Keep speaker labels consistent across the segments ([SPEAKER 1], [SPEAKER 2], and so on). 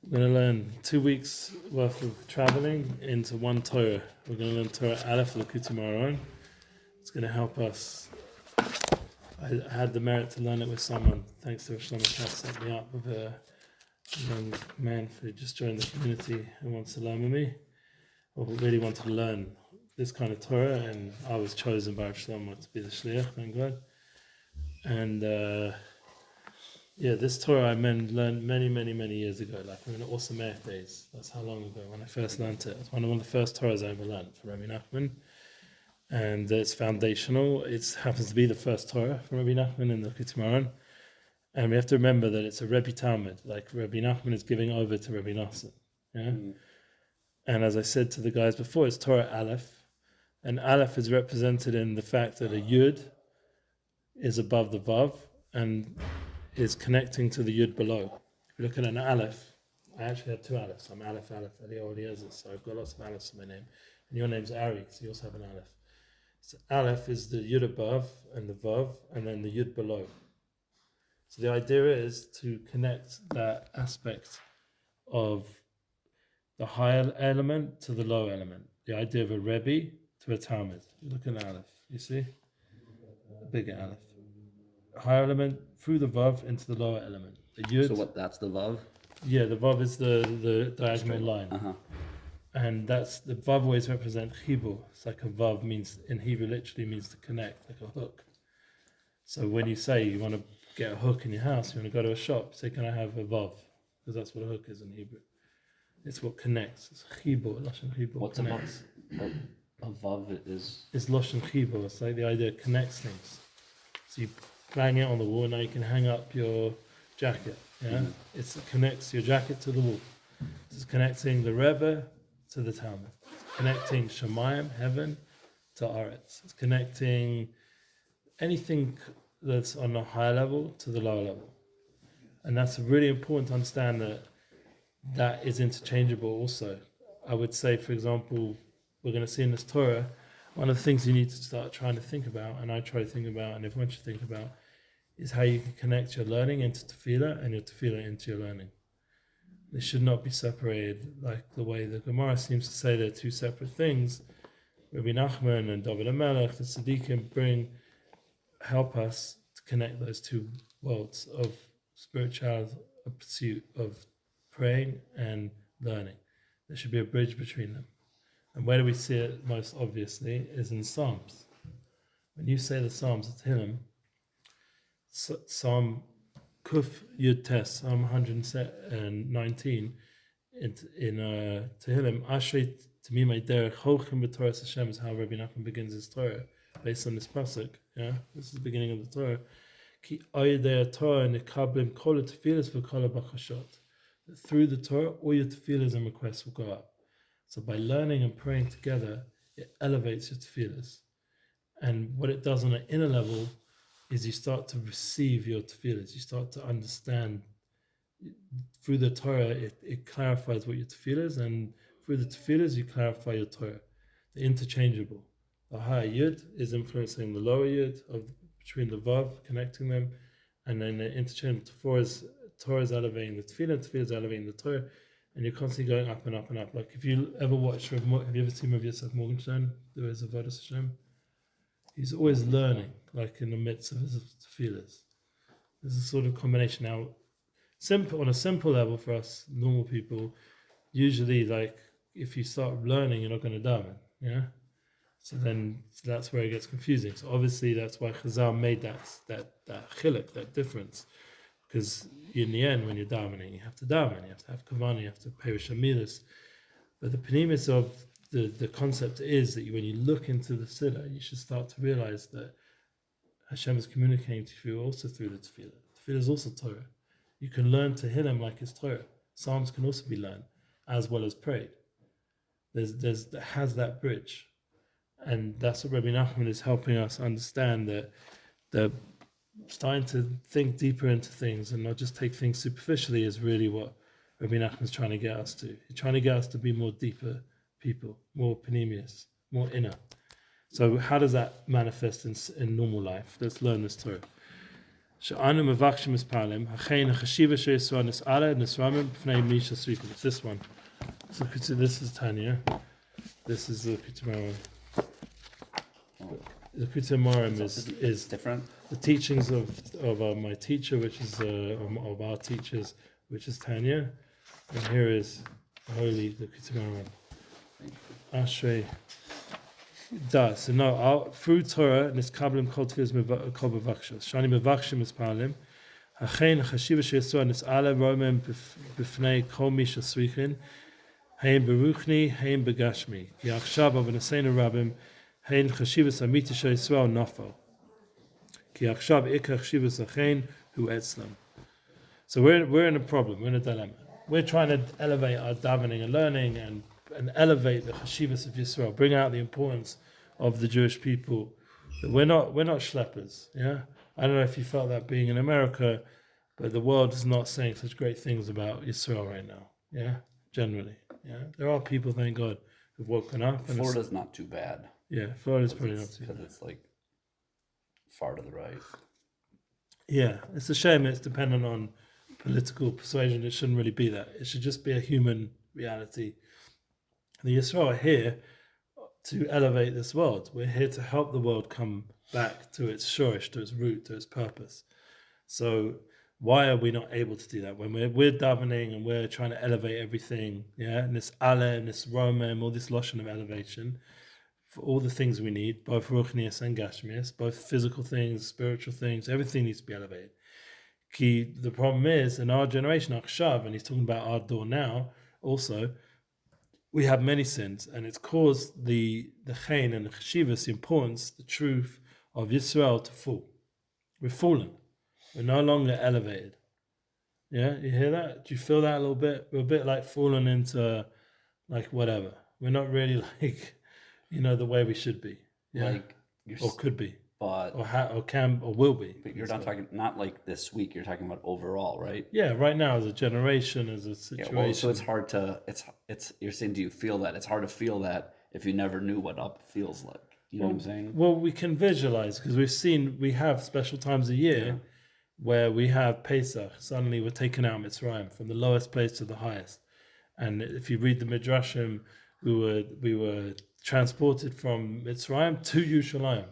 [SPEAKER 1] We're going to learn 2 weeks worth of traveling into one Torah. We're going to learn Torah Aleph, Likutei Moharan. It's going to help us. I had the merit to learn it with someone, thanks to Shlomo Katz set me up with a young man who just joined the community who wants to learn with me, or who really wanted to learn this kind of Torah, and I was chosen by Shlomo to be the Shliach, thank God. And this Torah I learned many years ago, like in the Awesome Earth days. That's how long ago when I first learned it. It's one of the first Torahs I ever learned from Rebbe Nachman. And it's foundational. It happens to be the first Torah from Rebbe Nachman in the Likutei Moharan. And we have to remember that it's a Rebbe Talmud, like Rebbe Nachman is giving over to Rebbe Nosson. Yeah? And as I said to the guys before, it's Torah Aleph. And Aleph is represented in the fact that a Yud is above the Vav and is connecting to the Yud below. If you look at an Aleph, I actually have two Alephs. I'm Aleph, Eliezer, so I've got lots of Alephs in my name. And your name's Ari, so you also have an Aleph. So Aleph is the Yud above and the Vav, and then the Yud below. So the idea is to connect that aspect of the higher element to the lower element. The idea of a Rebbe to a Talmud. You look at an Aleph, you see? A bigger Aleph. Higher element through the Vav into the lower element. The Yud.
[SPEAKER 2] So what? That's the Vav.
[SPEAKER 1] Yeah, the Vav is the diagonal line, and that's the Vav always represent chibur. It's like a Vav means in Hebrew literally means to connect, like a hook. So when you say you want to get a hook in your house, you want to go to a shop, say, "Can I have a Vav?" Because that's what a hook is in Hebrew. It's what connects. It's chibur, lashon chibur.
[SPEAKER 2] What's
[SPEAKER 1] connects.
[SPEAKER 2] a Vav is?
[SPEAKER 1] It's lashon chibur. It's like the idea of connects things. So you bang it on the wall, now you can hang up your jacket. Yeah, it connects your jacket to the wall. It's connecting the Rebbe to the Talmud. It's connecting Shemayim, heaven, to Aretz. It's connecting anything that's on a higher level to the lower level. And that's really important to understand that is interchangeable also. I would say, for example, we're going to see in this Torah, one of the things you need to start trying to think about, and I try to think about, and everyone should think about, is how you can connect your learning into tefillah and your tefillah into your learning. They should not be separated like the way the Gemara seems to say they're two separate things. Rabbi Nachman and David HaMelech, the Tzaddikim help us to connect those two worlds of spirituality, a pursuit of praying and learning. There should be a bridge between them. And where do we see it most obviously is in Psalms. When you say the Psalms, it's Tehillim, Psalm Kuf Yud Tes, Psalm 119 in Tehillim, Ashrei Tamimei Derech Hochim B'Torah Hashem is how Rabbi Nachman begins his Torah, based on this pasuk. Yeah, this is the beginning of the Torah. Ki Ayidei Torah Nikablim Kol Tefilas V'Kol B'Chashot. Through the Torah, all your tefillas and requests will go up. So by learning and praying together, it elevates your tefillas. And what it does on an inner level is you start to receive your tefillas. You start to understand. Through the Torah, it clarifies what your tefillah is, and through the tefillahs, you clarify your Torah. They're interchangeable. The higher Yud is influencing the lower Yud between the Vav, connecting them, and then the interchangeable. Torah is elevating the tefillah is elevating the Torah, and you're constantly going up and up and up. Like if you ever watch, have you ever seen Rav Yitzchak Morgenstern? There is a Avodas Hashem. He's always learning, like in the midst of his tefillahs. There's a sort of combination. Now, on a simple level for us normal people, usually like if you start learning, you're not going to daven. Yeah. So that's where it gets confusing. So obviously that's why Chazal made that chiluk, that difference, because in the end, when you're davening, you have to daven, you have to have kavanah, you have to pay with shamilas. But the panimis of the concept is that when you look into the Siddur, you should start to realize that Hashem is communicating to you also through the tefillah. Tefillah is also Torah. You can learn Tehillim like it's Torah. Psalms can also be learned as well as prayed. There has that bridge. And that's what Rabbi Nachman is helping us understand, that starting to think deeper into things and not just take things superficially is really what Rabbi Nachman is trying to get us to. He's trying to get us to be more deeper people, more panemius, more inner. So how does that manifest in normal life? Let's learn this Torah. שאנו מבקשים מספרלים, אכן החשיבה של ישראל נסעלה נסרמים בפני מי שסריקים. It's this one. So this is Tanya. This is the Likutei Moharan. The Likutei Moharan is
[SPEAKER 2] different.
[SPEAKER 1] The teachings of my teacher, which is of our teachers, which is Tanya, and here is the holy Likutei Moharan. Ashrei. So no, through Torah, niskablim kol tefillas kol bevakshos. Shani mevakshim mispalim. Hachein chashiva she'yisrael nis'ala romem b'fnei kol mi shesrichin. Hein beruchni, hein begashmi. Ki achshav avanaseinu rabim. Hein chashivas amiti she'yisrael nafal. Ki achshav ikar chashivas hachein hu etzlam. So we're in a problem. We're in a dilemma. We're trying to elevate our davening and learning and elevate the chashivas of Yisrael, bring out the importance of the Jewish people. But we're not schleppers. Yeah, I don't know if you felt that being in America, but the world is not saying such great things about Yisrael right now. Yeah, generally. Yeah, there are people, thank God, who've woken up. And
[SPEAKER 2] Florida's not too bad.
[SPEAKER 1] Yeah, Florida's probably not too bad
[SPEAKER 2] because it's like far to the right.
[SPEAKER 1] Yeah, it's a shame. It's dependent on political persuasion. It shouldn't really be that. It should just be a human reality. The Yisrael are here to elevate this world. We're here to help the world come back to its shorish, to its root, to its purpose. So why are we not able to do that when we're davening and we're trying to elevate everything? Yeah, and this Aleph, and this Romem, all this lotion of elevation, for all the things we need, both ruchnius and gashmius, both physical things, spiritual things, everything needs to be elevated. The problem is in our generation, Akshav, and he's talking about our door now, also. We have many sins, and it's caused the chen and the cheshivas, the importance, the truth of Yisrael to fall. We're fallen. We're no longer elevated. Yeah, you hear that? Do you feel that a little bit? We're a bit like fallen into, like whatever. We're not really like, the way we should be. Yeah,
[SPEAKER 2] like
[SPEAKER 1] or could be,
[SPEAKER 2] but
[SPEAKER 1] or can or will be.
[SPEAKER 2] But you're not talking not like this week. You're talking about overall, right?
[SPEAKER 1] Yeah, right now as a generation, as a situation.
[SPEAKER 2] Yeah, well, so it's hard to. It's. You're saying, do you feel that? It's hard to feel that if you never knew what up feels like. You know what I'm saying?
[SPEAKER 1] Well, we can visualize because we have special times a year where we have Pesach. Suddenly we're taken out of Mitzrayim from the lowest place to the highest. And if you read the Midrashim, we were transported from Mitzrayim to Yerushalayim.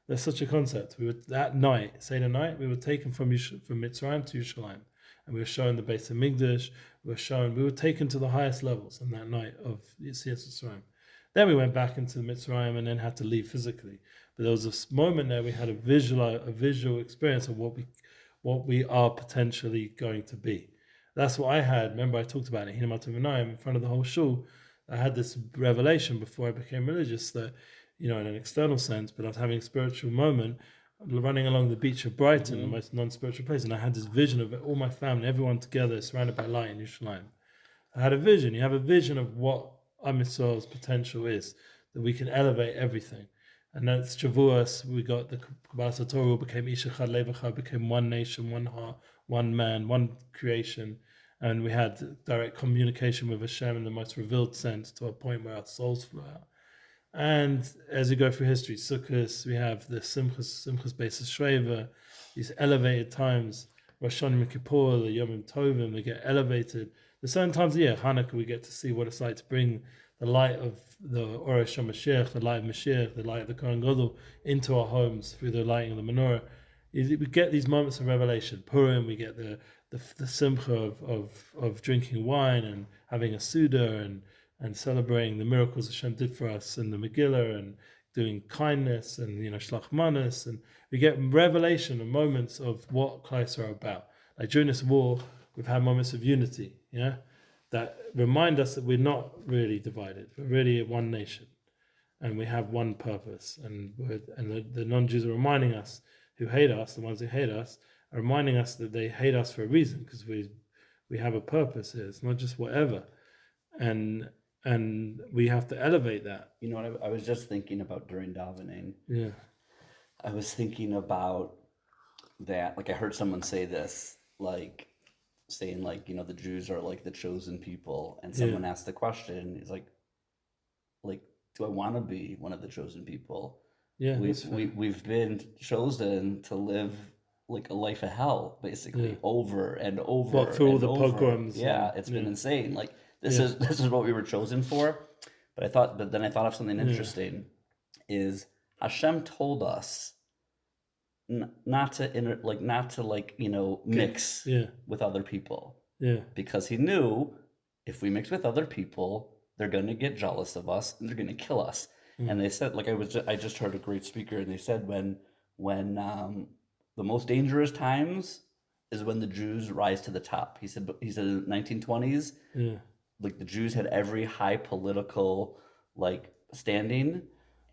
[SPEAKER 1] There's such a concept. We were that night, Seder night, we were taken from Mitzrayim to Yerushalayim. And we were shown the Beis HaMikdash. We were taken to the highest levels on that night of Yetzias Mitzrayim. Then we went back into Mitzrayim and then had to leave physically. But there was a moment there we had a visual experience of what we are potentially going to be. That's what I had. Remember, I talked about it in front of the whole shul. I had this revelation before I became religious that, in an external sense, but I was having a spiritual moment running along the beach of Brighton, the most non-spiritual place, and I had this vision of all my family, everyone together, surrounded by light in Yerushalayim. I had a vision. You have a vision of what Am Yisrael's potential is, that we can elevate everything. And that's Shavuos. We got the Kabbalas Torah, became Ish Echad Lev Echad, became one nation, one heart, one man, one creation. And we had direct communication with Hashem in the most revealed sense to a point where our souls flew out. And as you go through history, Sukkot, we have the Simchas Beis Shreva, these elevated times, Rosh Hashanah, Kippur, the Yom Tovim, we get elevated. There's certain times a year, Hanukkah, we get to see what it's like to bring the light of the Oresh HaMashiach, the light of Mashiach, the light of the Kohen Gadol into our homes through the lighting of the menorah. We get these moments of revelation. Purim, we get the simcha of drinking wine and having a Suda and celebrating the miracles Hashem did for us in the Megillah and doing kindness and shlach manas, and we get revelation and moments of what Klal are about. Like during this war, we've had moments of unity, that remind us that we're not really divided. We're really one nation, and we have one purpose. And the non-Jews are reminding us, who hate us, the ones who hate us, are reminding us that they hate us for a reason, because we have a purpose here. It's not just whatever, and we have to elevate that.
[SPEAKER 2] You know what I was just thinking about during davening?
[SPEAKER 1] Yeah,
[SPEAKER 2] I was thinking about that. Like I heard someone say this, saying the Jews are like the chosen people, and someone asked the question. He's like, do I want to be one of the chosen people?
[SPEAKER 1] Yeah,
[SPEAKER 2] we've been chosen to live like a life of hell, basically,
[SPEAKER 1] Yeah.
[SPEAKER 2] over and over.
[SPEAKER 1] What, through all
[SPEAKER 2] and
[SPEAKER 1] the
[SPEAKER 2] over.
[SPEAKER 1] pogroms?
[SPEAKER 2] Yeah,
[SPEAKER 1] and,
[SPEAKER 2] it's been
[SPEAKER 1] yeah.
[SPEAKER 2] insane. Like this
[SPEAKER 1] Yeah.
[SPEAKER 2] is what we were chosen for. But then I thought of something
[SPEAKER 1] Yeah.
[SPEAKER 2] interesting. Is Hashem told us not to mix
[SPEAKER 1] Yeah.
[SPEAKER 2] with other people,
[SPEAKER 1] Yeah.
[SPEAKER 2] because he knew if we mix with other people, they're going to get jealous of us and they're going to kill us. And they said, like I just heard a great speaker, and they said when the most dangerous times is when the Jews rise to the top. He said in the 1920s,
[SPEAKER 1] Yeah.
[SPEAKER 2] like the Jews had every high political like standing,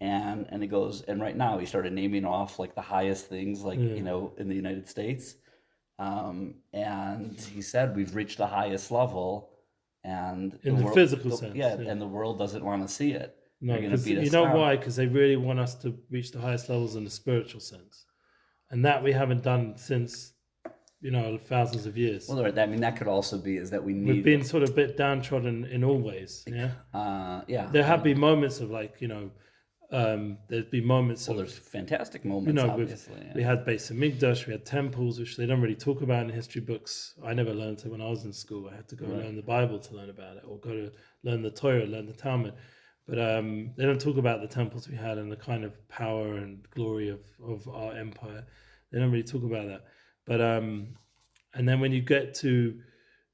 [SPEAKER 2] and he goes, and right now he started naming off like the highest things, like
[SPEAKER 1] Yeah.
[SPEAKER 2] you know, in the United States, and he said we've reached the highest level, and
[SPEAKER 1] In the
[SPEAKER 2] world,
[SPEAKER 1] physical sense.
[SPEAKER 2] yeah, and the world doesn't want to see it.
[SPEAKER 1] No,
[SPEAKER 2] They're going to
[SPEAKER 1] because
[SPEAKER 2] beat us
[SPEAKER 1] you know
[SPEAKER 2] down.
[SPEAKER 1] why? Because they really want us to reach the highest levels in the spiritual sense, and that we haven't done since, you know, thousands of years.
[SPEAKER 2] Well, I mean, that could also be is that we need.
[SPEAKER 1] We've been sort of a bit downtrodden in all ways. Yeah.
[SPEAKER 2] Yeah.
[SPEAKER 1] There have been moments of like, you know, there's been moments
[SPEAKER 2] Well,
[SPEAKER 1] of,
[SPEAKER 2] there's fantastic moments,
[SPEAKER 1] you know,
[SPEAKER 2] obviously.
[SPEAKER 1] we had Beis Hamikdash, we had temples, which they don't really talk about in history books. I never learned it when I was in school. I had to go learn the Bible to learn about it, or go to learn the Torah, learn the Talmud. But they don't talk about the temples we had and the kind of power and glory of our empire. They don't really talk about that. But and then when you get to,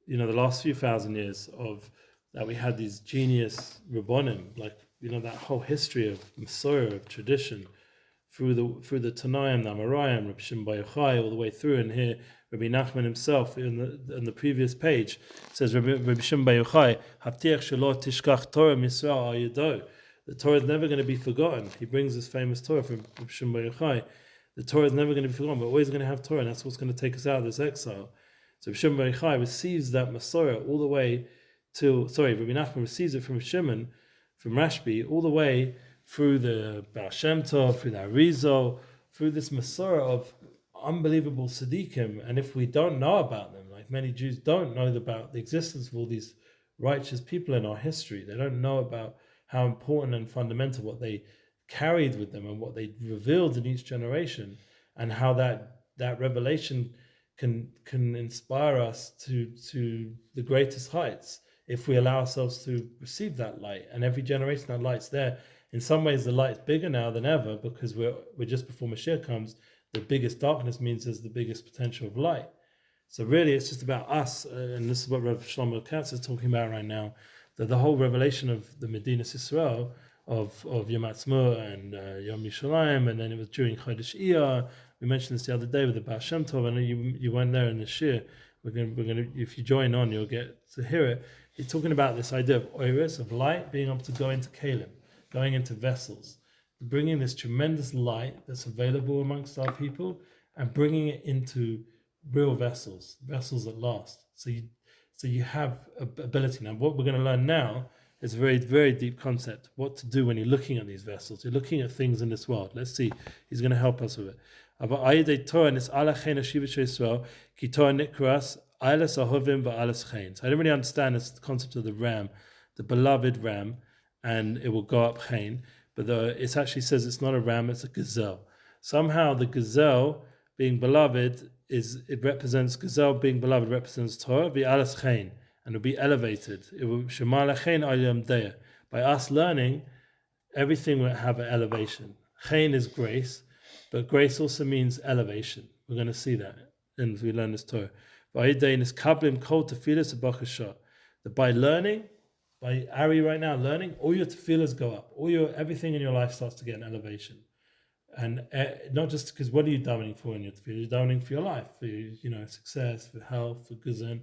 [SPEAKER 1] you know, the last few thousand years of that, we had these genius Rabbonim, like, you know, that whole history of Masorah, of tradition, through the Tanaim, the Amoraim, Reb Shimon Bar Yochai, all the way through. And here, Rabbi Nachman himself, in the previous page, says, Rabbi Shimon Bar Yochai, Havtiach shelo tishkach Torah Yisrael al yado. The Torah is never going to be forgotten. He brings this famous Torah from Rabbi Shimon Bar Yochai. The Torah is never going to be forgotten. We're always going to have Torah, and that's what's going to take us out of this exile. So Rabbi Shimon Bar Yochai receives that Masorah all the way till, Rabbi Nachman receives it from Shimon, from Rashbi, all the way through the Baal Shem Tov, through the Arizal, through this Masorah of unbelievable Siddiqim. And if we don't know about them, like many Jews don't know about the existence of all these righteous people in our history, they don't know about how important and fundamental what they carried with them and what they revealed in each generation, and how that revelation can inspire us to the greatest heights if we allow ourselves to receive that light. And every generation that light's there. In some ways the light's bigger now than ever, because we're just before Mashiach comes. The biggest darkness means there's the biggest potential of light. So really it's just about us, and this is what Rav Shlomo Katz is talking about right now, that the whole revelation of the Medinas Yisrael, of Yom Ha'atzmaut and Yom Yerushalayim, and then it was during Chodesh Iyar. We mentioned this the other day with the Baal Shem Tov. I know you went there in the Shir. We're gonna if you join on, you'll get to hear it. He's talking about this idea of oiris, of light, being able to go into kalim, going into vessels, bringing this tremendous light that's available amongst our people, and bringing it into real vessels that last. So you have ability. Now, what we're going to learn now is a very, very deep concept. What to do when you're looking at these vessels. You're looking at things in this world. Let's see. He's going to help us with it. I didn't really understand this concept of the ram, the beloved ram, and it will go up chain. But it actually says it's not a ram, it's a gazelle. Somehow the gazelle being beloved represents Torah, be alas chain, and it'll be elevated. It will shema lechein al yom deya. By us learning, everything will have an elevation. Chain is grace, but grace also means elevation. We're going to see that as we learn this Torah. That by learning, by Ari right now learning, all your tefillahs go up. Everything in your life starts to get an elevation. And not just because what are you davening for in your tefillah? You're davening for your life, for success, for health, for guzan.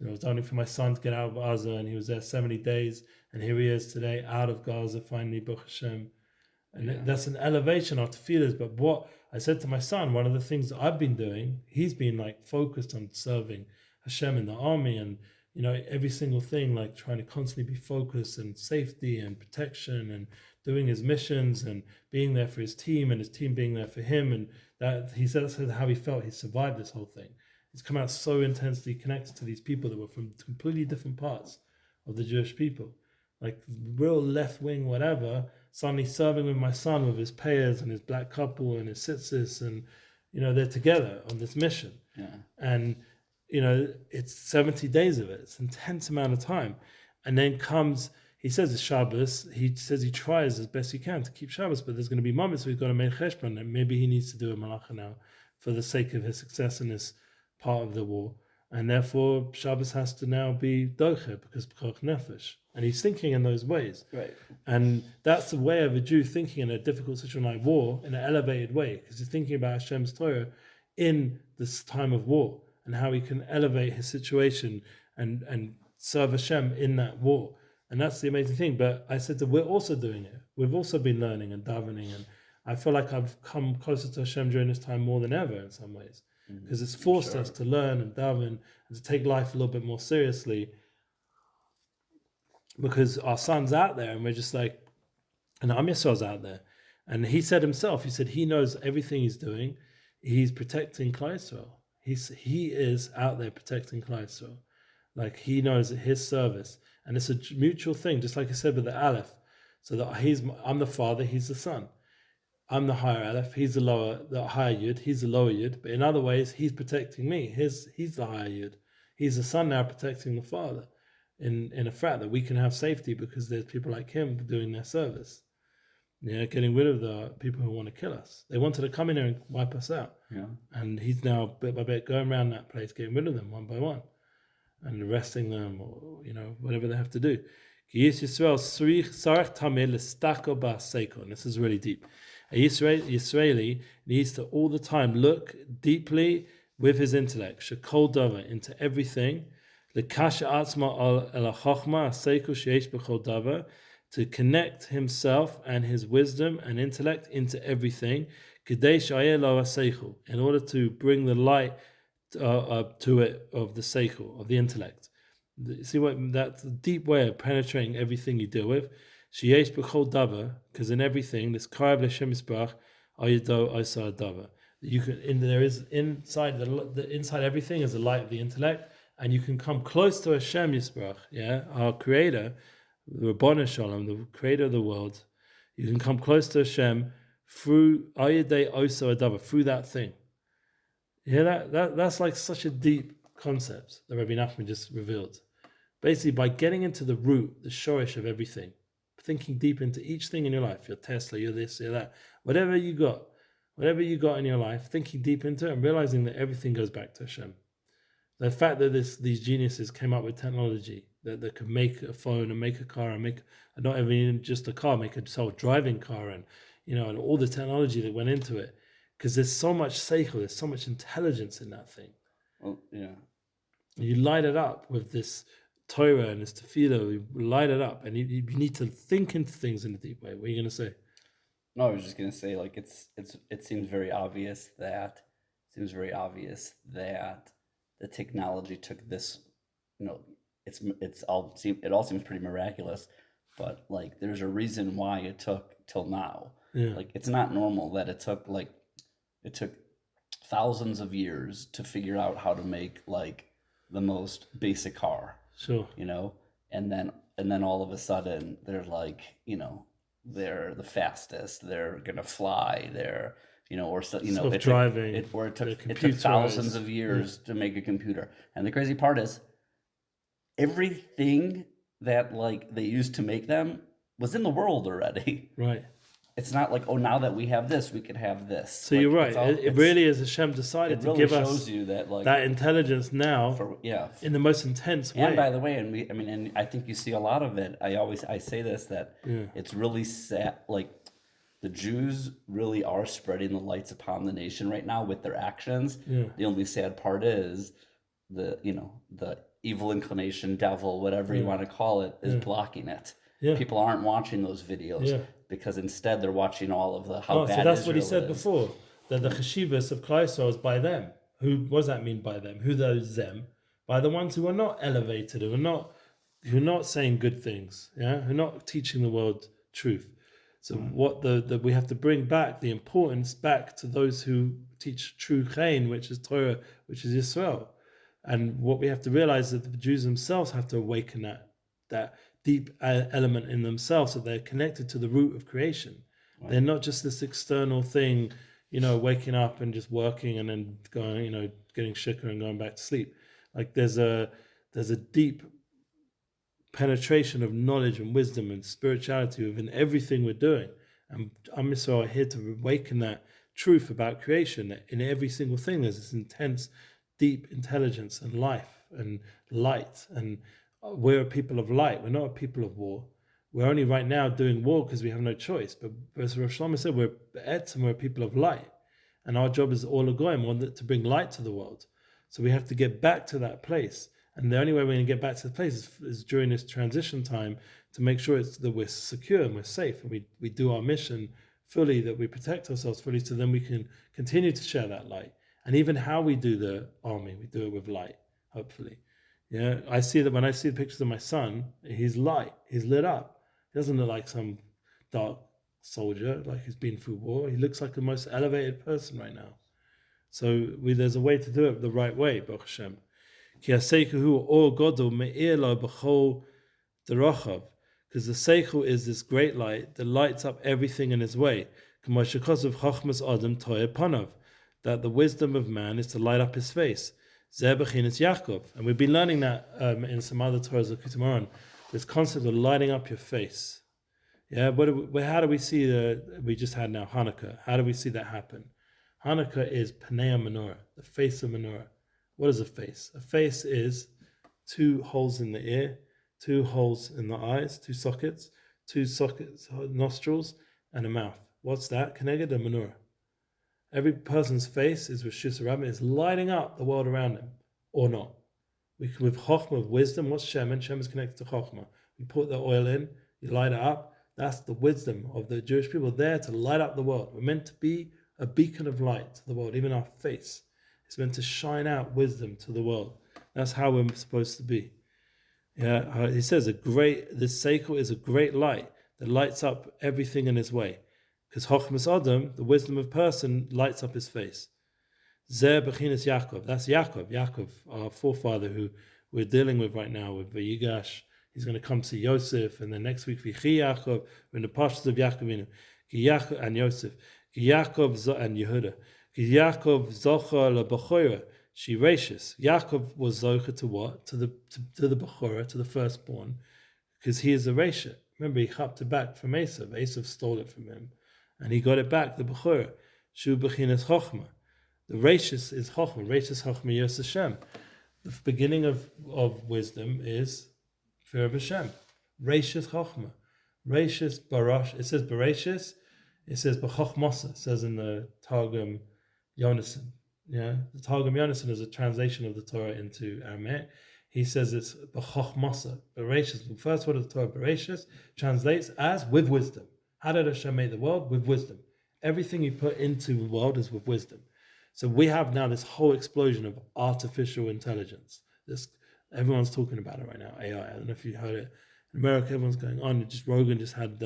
[SPEAKER 1] I was davening for my son to get out of Gaza, and he was there 70 days, and here he is today, out of Gaza, finally, Baruch Hashem. And that's an elevation of tefillahs. But what I said to my son, one of the things that I've been doing, he's been like focused on serving Hashem in the army, and every single thing, like trying to constantly be focused and safety and protection and doing his missions and being there for his team and his team being there for him. And that he said that's how he felt. He survived this whole thing. He's come out so intensely connected to these people that were from completely different parts of the Jewish people, like real left wing, whatever, suddenly serving with my son with his payers and his black couple and his tzitzis, and they're together on this mission.
[SPEAKER 2] Yeah.
[SPEAKER 1] And, it's 70 days of it. It's an intense amount of time. And then comes, he says it's Shabbos. He says he tries as best he can to keep Shabbos, but there's going to be moments where he's got to make cheshbon, and maybe he needs to do a malacha now for the sake of his success in this part of the war. And therefore, Shabbos has to now be doche because b'koch nefesh. And he's thinking in those ways.
[SPEAKER 2] Right.
[SPEAKER 1] And that's the way of a Jew thinking in a difficult situation like war in an elevated way, because he's thinking about Hashem's Torah in this time of war and how he can elevate his situation and serve Hashem in that war. And that's the amazing thing. But I said that we're also doing it. We've also been learning and davening. And I feel like I've come closer to Hashem during this time more than ever in some ways, because it's forced us to learn and daven and to take life a little bit more seriously, because our son's out there and we're just like, and Am Yisrael's out there. And he said himself, he knows everything he's doing. He's protecting Klal Yisrael. He is out there protecting Klal Yisrael. Like, he knows his service. And it's a mutual thing, just like I said with the Aleph. So that I'm the father, he's the son. I'm the higher Aleph, he's the higher Yud, he's the lower Yud. But in other ways, he's protecting me. He's the higher Yud. He's the son now protecting the father in a fact that we can have safety because there's people like him doing their service. Getting rid of the people who want to kill us. They wanted to come in here and wipe us out. Yeah. And he's now bit by bit going around that place, getting rid of them one by one and arresting them, or whatever they have to do. And this is really deep. A Israeli needs to all the time look deeply with his intellect, shekol davar, into everything, to connect himself and his wisdom and intellect into everything, in order to bring the light to it of the seichel, of the intellect. See what that's a deep way of penetrating everything you deal with. Sheyesh b'chol davar, because in everything, this karev l'Hashem Yisbarach, ayado asar davar. You can, there is inside the inside everything is the light of the intellect, and you can come close to Hashem Yisbarach, our Creator, the Rabbanu Shalom, the Creator of the world. You can come close to Hashem through ayadei osa davar, through that thing. That's like such a deep concept that Rabbi Nachman just revealed. Basically, by getting into the root, the shorish of everything, thinking deep into each thing in your life, your Tesla, your this, your that, whatever you got in your life, thinking deep into it and realizing that everything goes back to Hashem. The fact that these geniuses came up with technology that could make a phone and make a car and make, not even just a car, make a self-driving car and all the technology that went into it. Because there's so much seichel, there's so much intelligence in that thing.
[SPEAKER 2] Well, yeah.
[SPEAKER 1] You light it up with this Torah and this tefillah, you light it up, and you need to think into things in a deep way. What are you going to say?
[SPEAKER 2] No, I was just going to say, like, it seems very obvious that the technology took this, it all seems pretty miraculous, but like there's a reason why it took till now.
[SPEAKER 1] Yeah.
[SPEAKER 2] Like, it's not normal that it took thousands of years to figure out how to make like the most basic car.
[SPEAKER 1] Sure.
[SPEAKER 2] And then all of a sudden they're like, they're the fastest, they're gonna fly, they're
[SPEAKER 1] self-driving.
[SPEAKER 2] It took thousands of years to make a computer. And the crazy part is everything that like they used to make them was in the world already.
[SPEAKER 1] Right.
[SPEAKER 2] It's not like, now that we have this, we could have this.
[SPEAKER 1] So you're right. It really is Hashem decided to give us that intelligence now in the most intense way.
[SPEAKER 2] And by the way, and I think you see a lot of it. I say this, that it's really sad. Like, the Jews really are spreading the lights upon the nation right now with their actions. Yeah. The only sad part is the evil inclination, devil, whatever you want to call it, is blocking it. Yeah. People aren't watching those videos because instead they're watching all of the how bad
[SPEAKER 1] so that's
[SPEAKER 2] Israel
[SPEAKER 1] what he said
[SPEAKER 2] is.
[SPEAKER 1] before, that the cheshivas of Klal Yisrael is by them. What does that mean by them? Who those them? By the ones who are not elevated, who are not saying good things, who are not teaching the world truth. So what we have to bring back the importance back to those who teach true Chain, which is Torah, which is Yisrael. And what we have to realize is that the Jews themselves have to awaken that deep element in themselves, so they're connected to the root of creation. Right. They're not just this external thing, waking up and just working and then going, getting shikar and going back to sleep. Like there's a deep penetration of knowledge and wisdom and spirituality within everything we're doing. And Am Yisrael are here to awaken that truth about creation, that in every single thing there's this intense, deep intelligence and life and light. And we're a people of light. We're not a people of war. We're only right now doing war because we have no choice. But as Rav Shlomo said, we're Be'etz and we're a people of light. And our job is all a goyim, to bring light to the world. So we have to get back to that place. And the only way we're going to get back to the place is during this transition time to make sure that we're secure and we're safe and we do our mission fully, that we protect ourselves fully, so then we can continue to share that light. And even how we do the army, we do it with light, hopefully. Yeah, I see that when I see the pictures of my son, he's light, he's lit up. He doesn't look like some dark soldier, like he's been through war. He looks like the most elevated person right now. So there's a way to do it the right way, Baruch Hashem. Because the seichel is this great light that lights up everything in his way. That the wisdom of man is to light up his face. And we've been learning that in some other Torahs of Likutei Moharan, this concept of lighting up your face. Yeah, how do we see we just had now Hanukkah. How do we see that happen? Hanukkah is Panei Menorah, the face of Menorah. What is a face? A face is 2 holes in the ear, 2 holes in the eyes, 2 sockets, nostrils, and a mouth. What's that? Keneged a menorah. Every person's face is Rishus Rabbin, is lighting up the world around him, or not. With Chochmah, with wisdom, what's Shemen? Shemen is connected to Chochmah. You put the oil in, you light it up. That's the wisdom of the Jewish people there to light up the world. We're meant to be a beacon of light to the world, even our face. It's meant to shine out wisdom to the world. That's how we're supposed to be. Yeah, he says this seichel is a great light that lights up everything in his way. Because Chochmas Adam, the wisdom of person, lights up his face. Zeh bechinas Yaakov. That's Yaakov, our forefather, who we're dealing with right now with Vayigash. He's going to come to Yosef, and then next week Vichi Yaakov. We're in the Pashas of Yaakov and Yosef. Yaakov and Yehuda. Yaakov zocha leBechora, she rachis. Yaakov was zocha to what? To the Bechora, to the firstborn, because he is a rasha. Remember, he chapped it back from Esav. Esav stole it from him, and he got it back. The Bechora, shu bechinas chochma. The rachis is chochma. Rachis chochma yos Hashem. The beginning of wisdom is fear of Hashem. Rachis chochma. Rachis barash. It says barashis. It says b'chochmasa. It says in the Targum Yonason. Yeah, the Targum Yonason is a translation of the Torah into Aramaic. He says it's b'chochmasa. Bereshis, the first word of the Torah, Bereshis, translates as with wisdom. How did Hashem make the world? With wisdom. Everything you put into the world is with wisdom. So we have now this whole explosion of artificial intelligence. Everyone's talking about it right now, AI. I don't know if you heard it. In America, everyone's going on. Rogan just had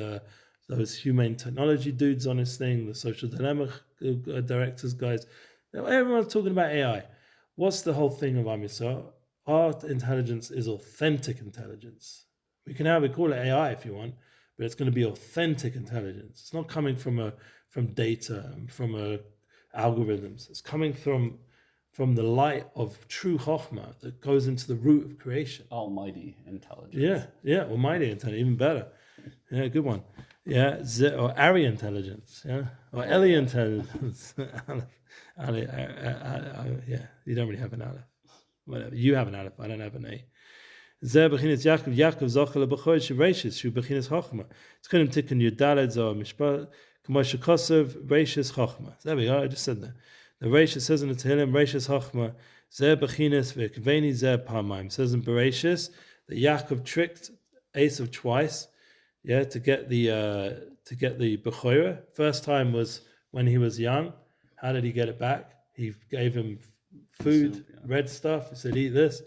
[SPEAKER 1] those humane technology dudes on his thing, the social dilemma directors guys. Everyone's talking about AI. What's the whole thing of Am Yisrael? Our intelligence is authentic intelligence. We call it AI if you want, but it's going to be authentic intelligence. It's not coming from data, from algorithms. It's coming from the light of true chokhmah that goes into the root of creation.
[SPEAKER 2] Almighty intelligence.
[SPEAKER 1] Yeah, almighty intelligence, even better. Yeah, good one. Yeah, or Ari intelligence. Yeah, or Eli intelligence. Yeah, you don't really have an Aleph. Whatever, you have an Aleph. I don't have an A. Zeh bechinas Yaakov zochel lebechor shereishis shu bechinas chokhmah. It's going to tikkun Yudaled or Mishpat k'mo shekosov reishis chokhmah. There we go. I just said that. The Reishis says in the Tehillim, Reishis Chochma, Zeh Bechinas V'Kveni Zeh Parmaim. Says in Bereshis that Yaakov tricked Esav twice, to get the Bechorah. First time was when he was young. How did he get it back? He gave him food, red stuff. He said, "Eat this,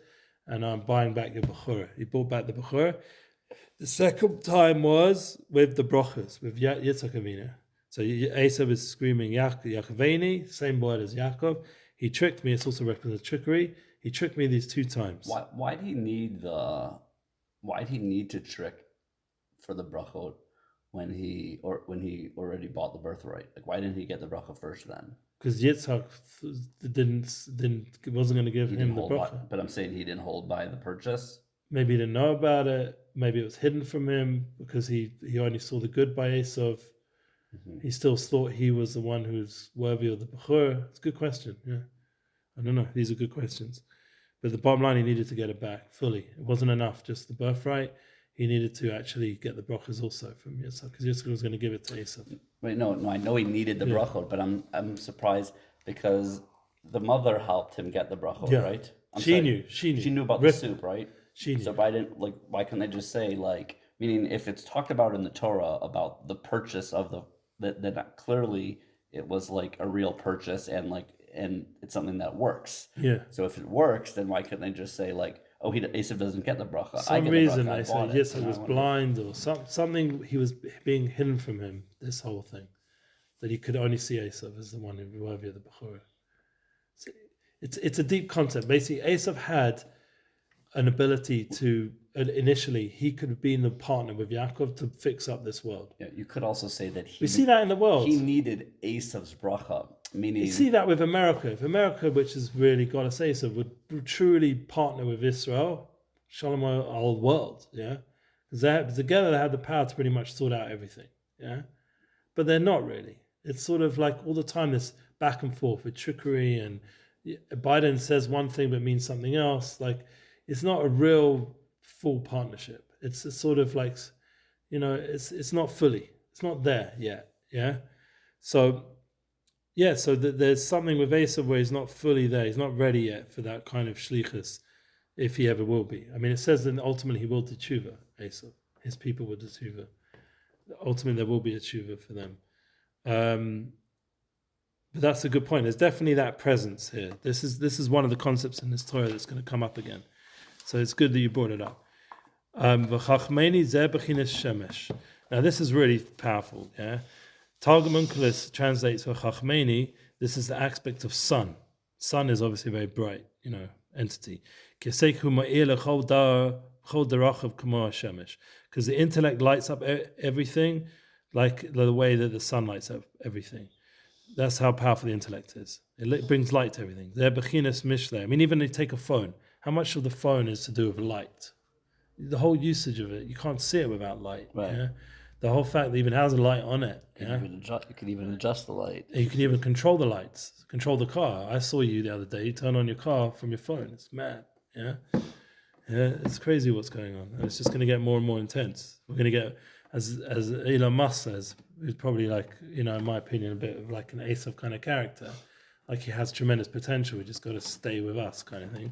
[SPEAKER 1] and I'm buying back your Bechorah." He bought back the Bechorah. The second time was with the Brochas, with Yitzchak Avinu. So Esav is screaming Yaakoveni, same word as Yaakov. He tricked me. It's also represents trickery. He tricked me these 2 times.
[SPEAKER 2] Why did he need to trick for the brachot when he already bought the birthright? Like, why didn't he get the bracha first then?
[SPEAKER 1] Because Yitzhak wasn't going to give him the bracha.
[SPEAKER 2] But I'm saying he didn't hold by the purchase.
[SPEAKER 1] Maybe he didn't know about it. Maybe it was hidden from him because he only saw the good by Esav. He still thought he was the one who's worthy of the bechor. It's a good question. Yeah, I don't know. These are good questions. But the bottom line, he needed to get it back fully. It wasn't enough, just the birthright. He needed to actually get the brachas also from Yitzhak, because Yitzhak was going to give it to Esav.
[SPEAKER 2] Wait, no, I know he needed the brachot, but I'm surprised because the mother helped him get the brachot, right? She knew about the soup, right? She knew. So why couldn't they just say, like, meaning if it's talked about in the Torah about the purchase of then clearly it was like a real purchase and it's something that works.
[SPEAKER 1] Yeah.
[SPEAKER 2] So if it works, then why couldn't they just say, like, oh, Esav doesn't get the bracha?
[SPEAKER 1] Some reason they say yes, he was blind or something. He was being hidden from him. This whole thing, that he could only see Esav as the one who was worthy of the bechorah. So it's a deep concept. Basically, Esav had an ability to initially he could have been the partner with Yaakov to fix up this world.
[SPEAKER 2] Yeah, you could also say that
[SPEAKER 1] we see that in the world.
[SPEAKER 2] He needed Esav's bracha. Meaning,
[SPEAKER 1] you see that with America. If America, which has really got us Esav, would truly partner with Israel, Shalom al world, yeah, because together they had the power to pretty much sort out everything, yeah, but they're not really. It's sort of like all the time this back and forth with trickery, and Biden says one thing but means something else. Like, it's not a real full partnership. It's a sort of like, it's not fully. It's not there yet, yeah. So there's something with Esav where he's not fully there. He's not ready yet for that kind of shlichus, if he ever will be. I mean, it says that ultimately he will do tshuva, Esav. His people will do tshuva. Ultimately, there will be a tshuva for them. But that's a good point. There's definitely that presence here. This is one of the concepts in this Torah that's going to come up again. So it's good that you brought it up. Now this is really powerful. Yeah, Targum Onkelos translates for Chachmeni. This is the aspect of sun. Sun is obviously a very bright, entity. Because the intellect lights up everything, like the way that the sun lights up everything. That's how powerful the intellect is. It brings light to everything. They're bechinas mishle. I mean, even if you take a phone, how much of the phone is to do with light? The whole usage of it, you can't see it without light. Right. Yeah? The whole fact that it even has a light on it. You
[SPEAKER 2] can even adjust the light.
[SPEAKER 1] You can even control the lights, control the car. I saw you the other day. You turn on your car from your phone. It's mad. Yeah, it's crazy what's going on, and it's just going to get more and more intense. We're going to get, as Elon Musk says, who's probably like, in my opinion, a bit of like an Esav kind of character. Like, he has tremendous potential. We just got to stay with us, kind of thing.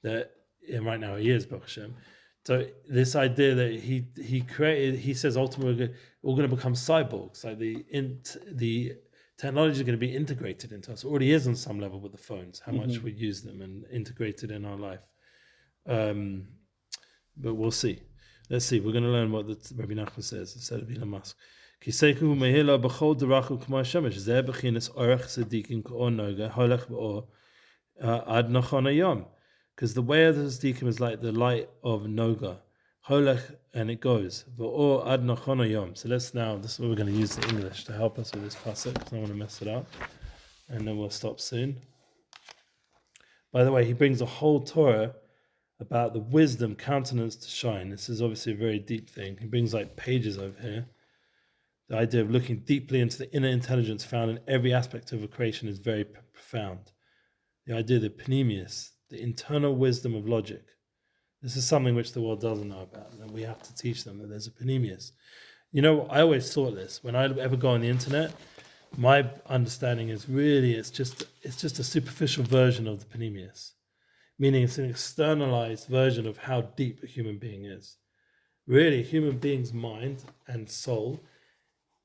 [SPEAKER 1] That right now he is, Baruch Hashem. So this idea that he created, he says ultimately we're going to become cyborgs. Like the technology is going to be integrated into us. It already is on some level with the phones. How much we use them and integrated in our life. But we'll see. Let's see. We're going to learn what the Rabbi Nachman says instead of Elon Musk. Kiseku mehila b'chol derachu k'ma shemesh zeh b'chinas orech tzadikim k'or noga holech b'or ad nachon hayom. Because the way of the tzadikim is like the light of noga, holech, and it goes v'or ad nachon hayom. So this is what we're going to use the English to help us with this pasuk, because I don't want to mess it up, and then we'll stop soon. By the way, he brings a whole Torah about the wisdom countenance to shine. This is obviously a very deep thing. He brings like pages over here. The idea of looking deeply into the inner intelligence found in every aspect of a creation is very profound. The idea of the panemius, the internal wisdom of logic. This is something which the world doesn't know about, and we have to teach them that there's a panemius. I always thought this. When I ever go on the internet, my understanding is really it's just a superficial version of the panemius. Meaning it's an externalized version of how deep a human being is. Really, a human being's mind and soul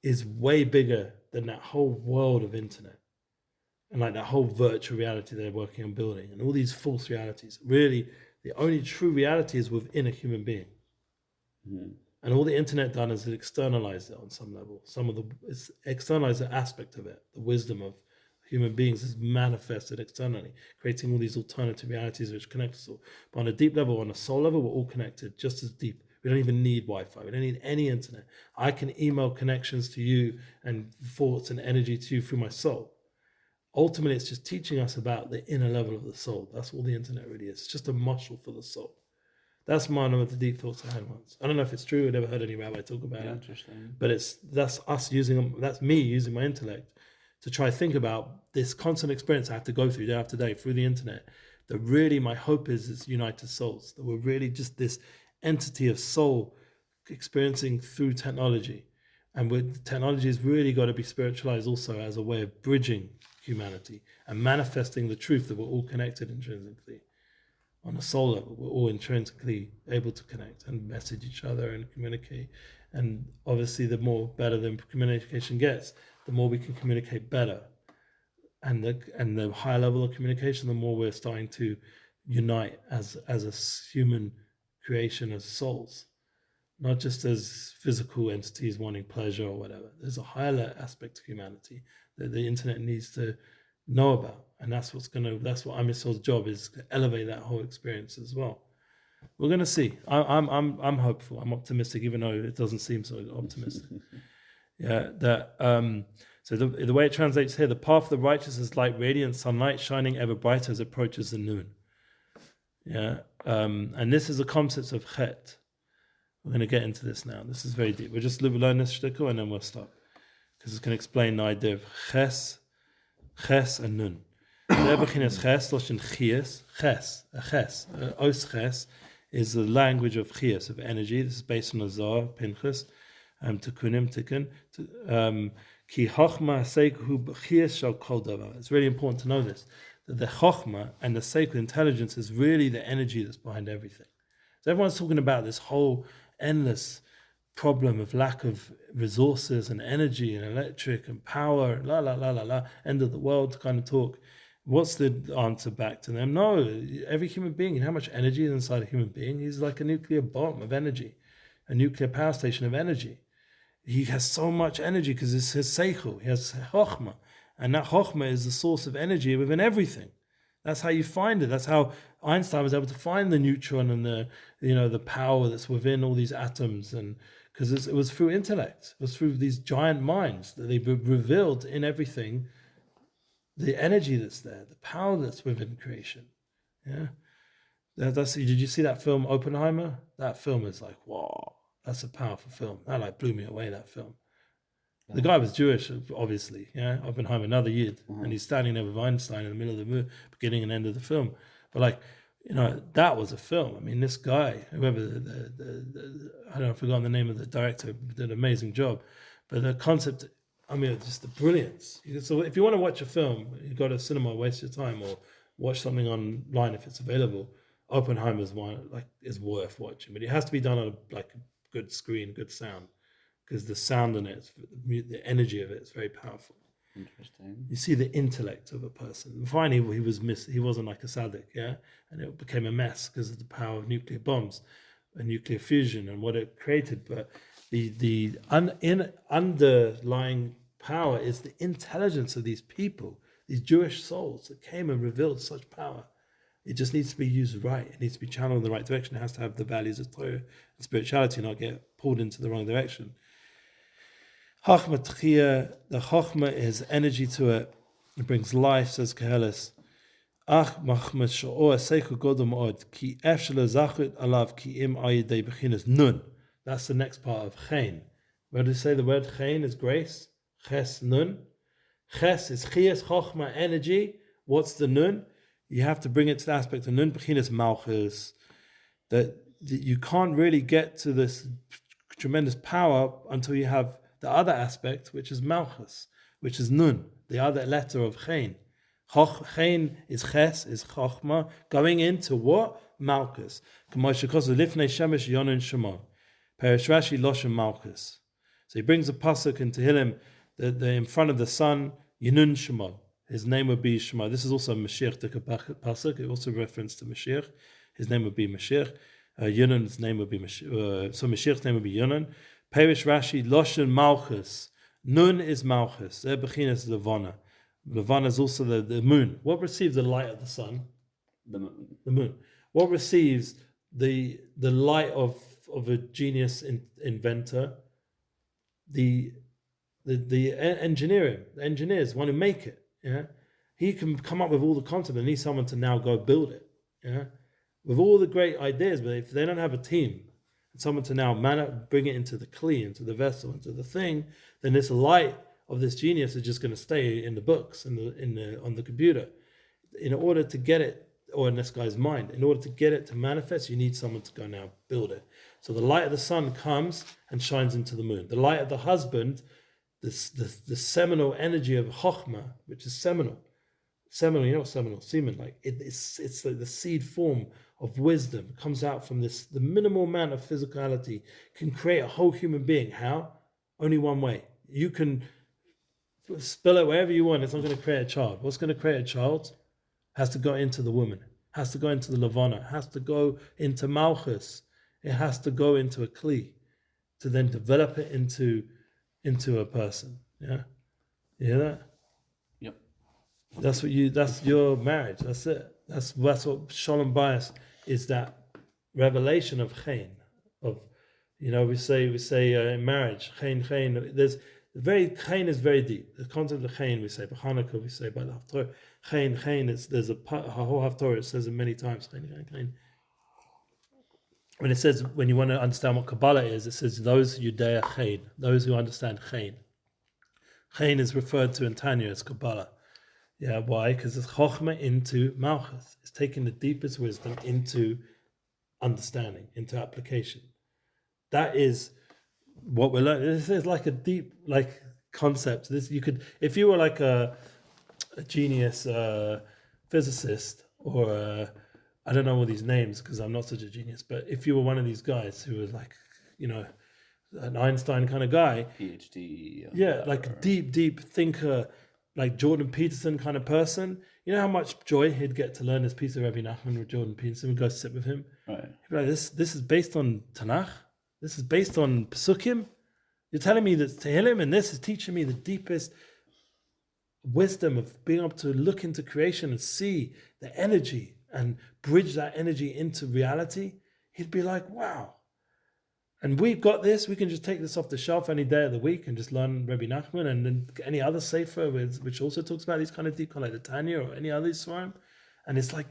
[SPEAKER 1] is way bigger than that whole world of internet. And like that whole virtual reality they're working on building and all these false realities. Really, the only true reality is within a human being. And all the internet done is it externalized it on some level. It's externalized the aspect of it, the wisdom of human beings is manifested externally, creating all these alternative realities which connect us all. But on a deep level, on a soul level, we're all connected just as deep We don't even need Wi-Fi. We don't need any internet. I can email connections to you and thoughts and energy to you through my soul. Ultimately, it's just teaching us about the inner level of the soul. That's all the internet really is. It's just a muscle for the soul. That's one of the deep thoughts I had once. I don't know if it's true. I never heard any rabbi talk about it.
[SPEAKER 2] Interesting.
[SPEAKER 1] But that's me using my intellect to try to think about this constant experience I have to go through day after day through the internet. That really, my hope is united souls. That we're really just this entity of soul experiencing through technology. And technology has really got to be spiritualized also as a way of bridging humanity and manifesting the truth that we're all connected intrinsically. On a soul level, we're all intrinsically able to connect and message each other and communicate. And obviously, the more better the communication gets, the more we can communicate better. And the higher level of communication, the more we're starting to unite as a human creation, as souls, not just as physical entities wanting pleasure or whatever. There's a higher aspect to humanity that the internet needs to know about, and that's what Am Yisrael's job is, to elevate that whole experience as well. We're going to see. I'm hopeful. I'm optimistic, even though it doesn't seem so optimistic. So the way it translates here, the path of the righteous is like radiant sunlight shining ever brighter as it approaches the noon. And this is the concept of chet. We're going to get into this now. This is very deep. We'll just learn this shtickle and then we'll stop, because it's going to explain the idea of ches and nun. Os ches is the language of chias, of energy. This is based on the Zohar, Pinchas, Tikunim, Tikkun. Ki chochma seikuhu b'chias shal kol davar. It's really important to know this, that the chochma and the sacred intelligence is really the energy that's behind everything. So everyone's talking about this whole endless problem of lack of resources and energy and electric and power, end of the world kind of talk. What's the answer back to them? No, every human being, and how much energy is inside a human being? He's like a nuclear bomb of energy, a nuclear power station of energy. He has so much energy because it's his seichel, he has chochma, and that chochma is the source of energy within everything. That's how you find it. That's how Einstein was able to find the neutron and the power that's within all these atoms, and because it was through intellect, it was through these giant minds that they revealed in everything the energy that's there, the power that's within creation. Did you see that film Oppenheimer? That film is like, wow, that's a powerful film. That blew me away, that film. The guy was Jewish, obviously. Oppenheimer, another Yid, and he's standing there with Einstein in the middle of the beginning and end of the film. But that was a film. I mean, this guy, whoever I don't know, I've forgotten the name of the director, did an amazing job. But the concept, just the brilliance. So if you want to watch a film, you go to cinema, waste your time, or watch something online if it's available. Oppenheimer's one is worth watching, but it has to be done on a good screen, good sound, because the sound in it, the energy of it is very powerful.
[SPEAKER 2] Interesting.
[SPEAKER 1] You see the intellect of a person. And finally, he wasn't like a tzaddik, and it became a mess because of the power of nuclear bombs and nuclear fusion and what it created. But the underlying power is the intelligence of these people, these Jewish souls that came and revealed such power. It just needs to be used right. It needs to be channeled in the right direction. It has to have the values of Torah and spirituality, not get pulled into the wrong direction. Chachma Tchiyah, the Chachma is energy to it. It brings life, says Kehelis. Ach machma sha'or seichu godom od ki efshele zachut alav ki im ayidei bechinas nun. That's the next part of Chen. Where do you say the word Chen is grace? Ches nun. Ches is Chiyas Chachma, energy. What's the nun? You have to bring it to the aspect of nun bechinas malchus. That you can't really get to this tremendous power until you have the other aspect, which is malchus, which is nun, the other letter of Chen. Chen is ches, is chochma, going into what? Malchus. Lifnei shemesh yonin shema. Perish Rashi loshen malchus. So he brings a pasuk in Tehillim, in front of the sun, Yinun Shema. His name would be Shema. This is also Mashiach pasuk. It also reference to Mashiach. His name would be Mashiach. Yunan's name would be Mashiach. So Mashiach's name would be Yunan. Perish Rashi loshen malchus. Nun is malchus. Their bechinas is levana. Levana is also the moon. What receives the light of the sun?
[SPEAKER 2] The moon.
[SPEAKER 1] The moon. What receives the light of of a genius inventor, the engineers want to make it. Yeah, he can come up with all the concept and needs someone to now go build it. Yeah, with all the great ideas, but if they don't have a team and someone to now bring it into the kli, into the vessel, into the thing, then this light of this genius is just going to stay in the books and on the computer. In order to get it, or in this guy's mind, in order to get it to manifest, you need someone to go now build it. So the light of the sun comes and shines into the moon. The light of the husband, the seminal energy of Chochmah, which is seminal, you know what seminal, semen, like it's like the seed form of wisdom, comes out from this, the minimal amount of physicality can create a whole human being. How? Only one way. You can spill it wherever you want, it's not going to create a child. What's going to create a child has to go into the woman, has to go into the Levana, has to go into Malchus, it has to go into a Kli to then develop it into a person. Yeah? You hear that?
[SPEAKER 2] Yep.
[SPEAKER 1] That's your marriage, that's it. That's what Shalom Bayis is, that revelation of Chain, of, we say in marriage, Chain, Chain is very deep. The concept of Chain, we say by Hanukkah, we say by the Haftorah. Chain, there's a whole Haftorah, it says it many times, Chain. When it says, when you want to understand what Kabbalah is, it says those Yudea Chain, those who understand Chain. Chain is referred to in Tanya as Kabbalah. Yeah, why? Because it's Chochmah into Malchus. It's taking the deepest wisdom into understanding, into application. That is what we're learning. This is like a deep concept. This you could, if you were like a genius physicist, or I don't know all these names because I'm not such a genius, but if you were one of these guys who was like, an Einstein kind of guy,
[SPEAKER 2] PhD,
[SPEAKER 1] like a deep thinker, like Jordan Peterson kind of person, you know how much joy he'd get to learn this piece of Rebbe Nachman with Jordan Peterson and go sit with him.
[SPEAKER 2] Right.
[SPEAKER 1] He'd be like, this is based on Tanakh. This is based on Pesukim. You're telling me that Tehillim and this is teaching me the deepest wisdom of being able to look into creation and see the energy and bridge that energy into reality. He'd be like, wow. And we've got this. We can just take this off the shelf any day of the week and just learn Rebbe Nachman and then any other sefer which also talks about these kind of deep, kind of like the Tanya or any other Yisrael. And it's like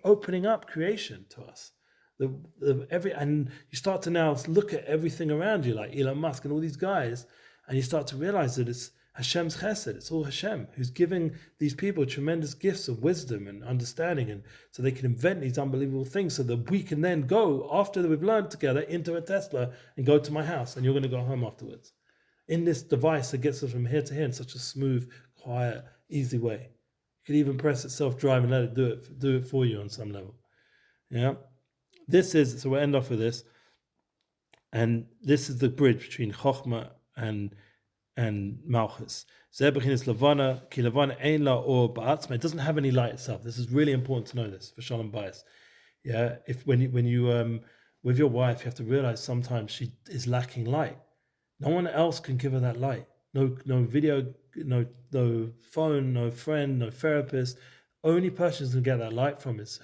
[SPEAKER 1] opening up creation to us. And you start to now look at everything around you, like Elon Musk and all these guys, and you start to realize that it's Hashem's chesed. It's all Hashem who's giving these people tremendous gifts of wisdom and understanding, and so they can invent these unbelievable things, so that we can then go after we've learned together into a Tesla and go to my house, and you're going to go home afterwards. In this device that gets us from here to here in such a smooth, quiet, easy way. You could even press it self-drive and let it do it for you on some level. Yeah. So we'll end off with this. And this is the bridge between Chochmah and Malchus. It doesn't have any light itself. This is really important to know this for Shalom Bayis. Yeah, when you with your wife, you have to realize sometimes she is lacking light. No one else can give her that light. No video, no phone, no friend, no therapist. Only person who's gonna get that light from is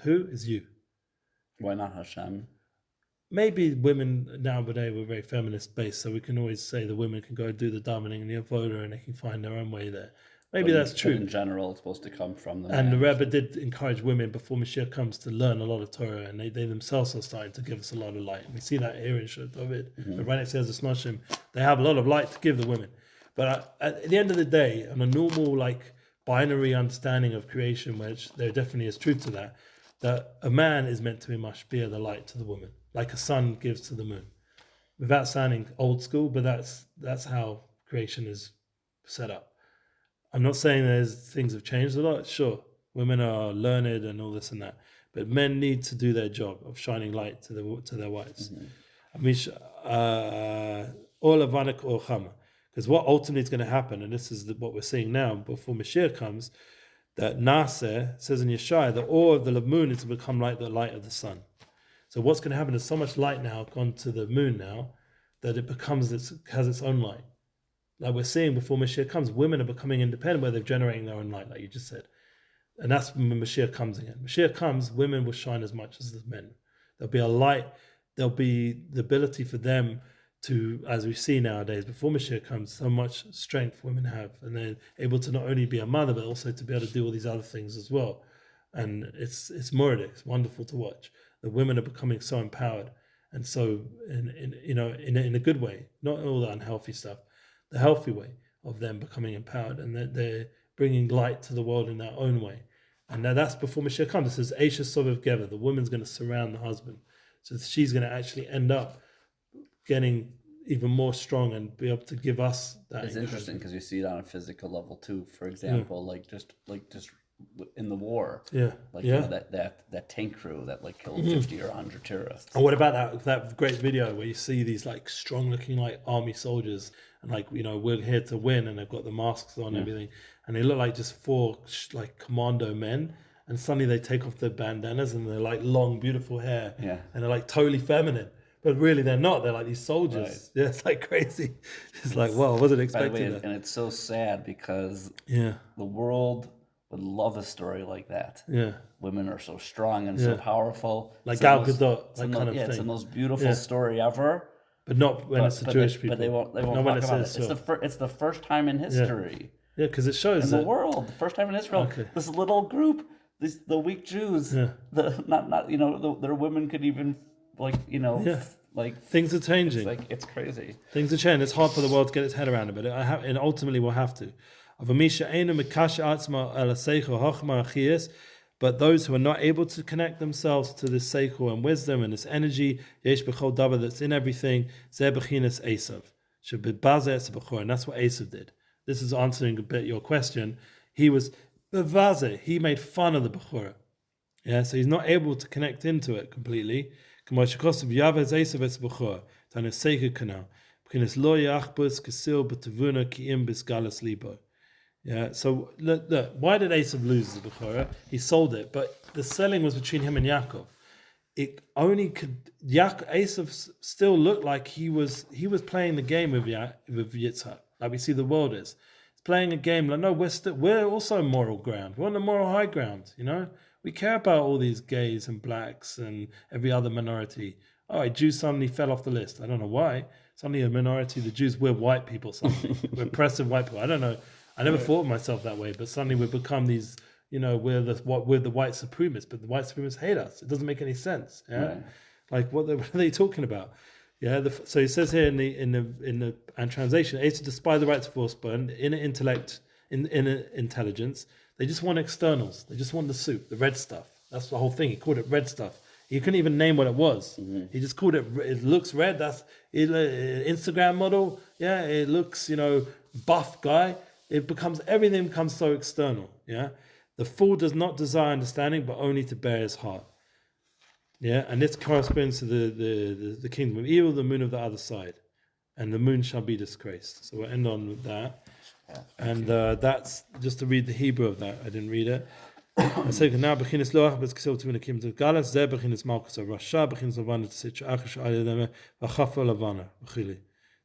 [SPEAKER 1] you.
[SPEAKER 2] Why not Hashem?
[SPEAKER 1] Maybe women nowadays we're very feminist based, so we can always say the women can go do the davening and the avoda and they can find their own way there. Maybe that's true.
[SPEAKER 2] In general, it's supposed to come from them.
[SPEAKER 1] And the Rebbe did encourage women before Mashiach comes to learn a lot of Torah, and they themselves are starting to give us a lot of light. We see that here in Shur David. But right next to the Snoshim, they have a lot of light to give the women. But at the end of the day, on a normal binary understanding of creation, which there definitely is truth to that a man is meant to be mashpia the light to the woman, like a sun gives to the moon. Without sounding old school, but that's how creation is set up. I'm not saying things have changed a lot. Sure, women are learned and all this and that, but men need to do their job of shining light to their wives. All avanik or chama, because what ultimately is going to happen, and this is what we're seeing now before Mashiach comes, that Naseh says in Yeshaya, the ore of the moon is to become like the light of the sun. So what's going to happen is so much light now gone to the moon now that it has its own light. Like we're seeing before Mashiach comes, women are becoming independent where they're generating their own light, like you just said. And that's when Mashiach comes again. Mashiach comes, women will shine as much as the men. There'll be a light there'll be the ability for them to, as we see nowadays, before Mashiach comes, so much strength women have, and they're able to not only be a mother, but also to be able to do all these other things as well. And it's murder. It's wonderful to watch. The women are becoming so empowered, and so in a good way, not all the unhealthy stuff, the healthy way of them becoming empowered, and that they're bringing light to the world in their own way. And now that's before Mashiach comes. It says Eisha Sovev Gever. The woman's going to surround the husband, so she's going to actually end up getting even more strong and be able to give us that.
[SPEAKER 2] It's interesting because you see it on a physical level too. For example, like just in the war, that tank crew that like killed 50 or 100 terrorists.
[SPEAKER 1] And what about that great video where you see these like strong looking like army soldiers and like we're here to win, and they've got the masks on and everything, and they look like just four like commando men, and suddenly they take off their bandanas and they're like long beautiful hair, and they're like totally feminine. But really, they're not. They're like these soldiers. Right. Yeah, it's like crazy. It's like, wow, I wasn't expecting that.
[SPEAKER 2] And it's so sad because the world would love a story like that.
[SPEAKER 1] Yeah,
[SPEAKER 2] women are so strong and so powerful.
[SPEAKER 1] Like Gal Gadot, that kind of thing.
[SPEAKER 2] It's the most beautiful story ever.
[SPEAKER 1] But not when it's the Jewish people.
[SPEAKER 2] But they won't talk about it. It's the first time in history.
[SPEAKER 1] Yeah, because it shows
[SPEAKER 2] in the world, the first time in Israel, this little group, the weak Jews, their women could even. Like
[SPEAKER 1] things are changing.
[SPEAKER 2] It's crazy.
[SPEAKER 1] Things are changing. It's hard for the world to get its head around it, but and ultimately we'll have to. But those who are not able to connect themselves to this seichel and wisdom and this energy, yesh b'chol davar, that's in everything, zeh b'chinas Esav, shebibazeh etz b'chor, and that's what Esav did. This is answering a bit your question. He was bevazeh. He made fun of the b'chora. Yeah, so he's not able to connect into it completely. Yeah, so look, why did Esav lose the Bechorah? He sold it, but the selling was between him and Yaakov. It only could Esav still looked like he was playing the game with Yitzchak, like we see the world is. It's playing a game like, no, we're also moral ground. We're on the moral high ground, We care about all these gays and blacks and every other minority. All right, Jews suddenly fell off the list. I don't know why. Suddenly a minority, the Jews, we're white people suddenly. We're oppressive white people. I don't know. I never thought of myself that way, but suddenly we've become these, we're the white supremacists, but the white supremacists hate us. It doesn't make any sense. Yeah. Right. Like what are they talking about? Yeah. So he says here in the translation, it's to despise the right to forsburn, inner intellect, inner intelligence. They just want externals. They just want the soup, the red stuff. That's the whole thing. He called it red stuff. He couldn't even name what it was. Mm-hmm. He just called it. It looks red. That's Instagram model. Yeah, it looks buff guy. Everything becomes so external. Yeah, the fool does not desire understanding, but only to bear his heart. Yeah, and this corresponds to the kingdom of evil, the moon of the other side, and the moon shall be disgraced. So we'll end on with that. And that's just to read the Hebrew of that. I didn't read it. I say now beginners loach but ksil to the kingdom of Galas, there beginners Malchus of Rasha, beginners Lavana to sit Achish Ayadema, Vachafa Lavana, Vachili.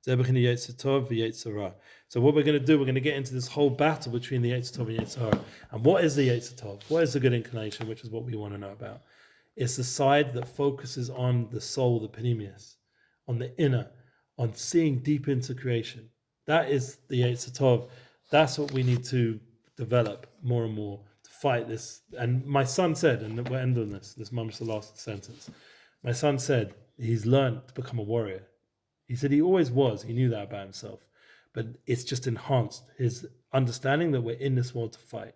[SPEAKER 1] There begin the Yetzer Tov, the Yetzer Ra. So what we're going to do, we're going to get into this whole battle between the Yetzer Tov and Yetzer Ra. And what is the Yetzer Tov? What is the good inclination, which is what we want to know about? It's the side that focuses on the soul, the panemius, on the inner, on seeing deep into creation. That is the Yetzer Tov. That's what we need to develop more and more to fight this. And my son said, and we'll end on this mum's the last sentence. My son said he's learned to become a warrior. He said he always was. He knew that about himself. But it's just enhanced his understanding that we're in this world to fight.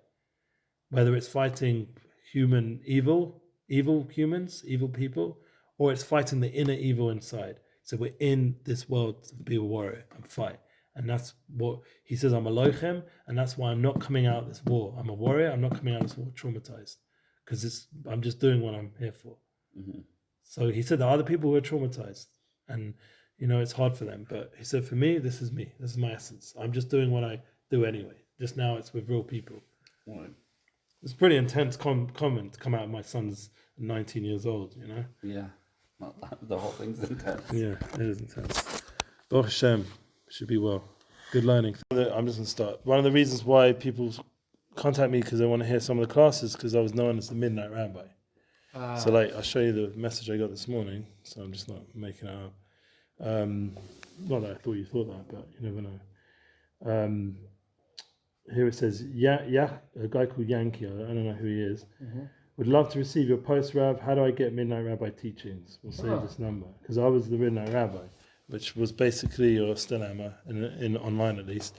[SPEAKER 1] Whether it's fighting evil humans, evil people, or it's fighting the inner evil inside. So we're in this world to be a warrior and fight. And that's what he says, I'm a lochem, and that's why I'm not coming out of this war. I'm a warrior, I'm not coming out of this war traumatized. Because I'm just doing what I'm here for. Mm-hmm. So he said there are other people who are traumatized. And, it's hard for them. But he said, for me. This is my essence. I'm just doing what I do anyway. Just now it's with real people. Right. It's pretty intense comment to come out of my son's 19 years old,
[SPEAKER 2] Yeah. Well, the whole thing's intense.
[SPEAKER 1] Yeah, it is intense. Baruch Hashem. Should be well. Good learning. I'm just going to start. One of the reasons why people contact me because they want to hear some of the classes because I was known as the Midnight Rabbi. So like, I'll show you the message I got this morning. So I'm just not making it up. Not that I thought you thought that, but you never know. Here it says, a guy called Yankee, I don't know who he is. Would love to receive your post, Rav. How do I get Midnight Rabbi teachings? We'll save this number. Because I was the Midnight Rabbi, which was basically, or still am, in online at least,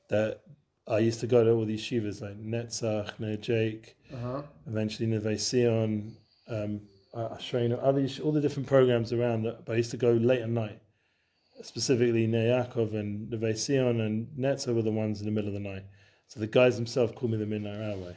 [SPEAKER 1] that I used to go to all these yeshivas like Netzach, Ner Jake, eventually Neve Sion, Ashrena, all the different programs around that. But I used to go late at night, specifically Ner Yaakov and Neve Sion and Netzach were the ones in the middle of the night. So the guys themselves called me the Midnight Rabbi.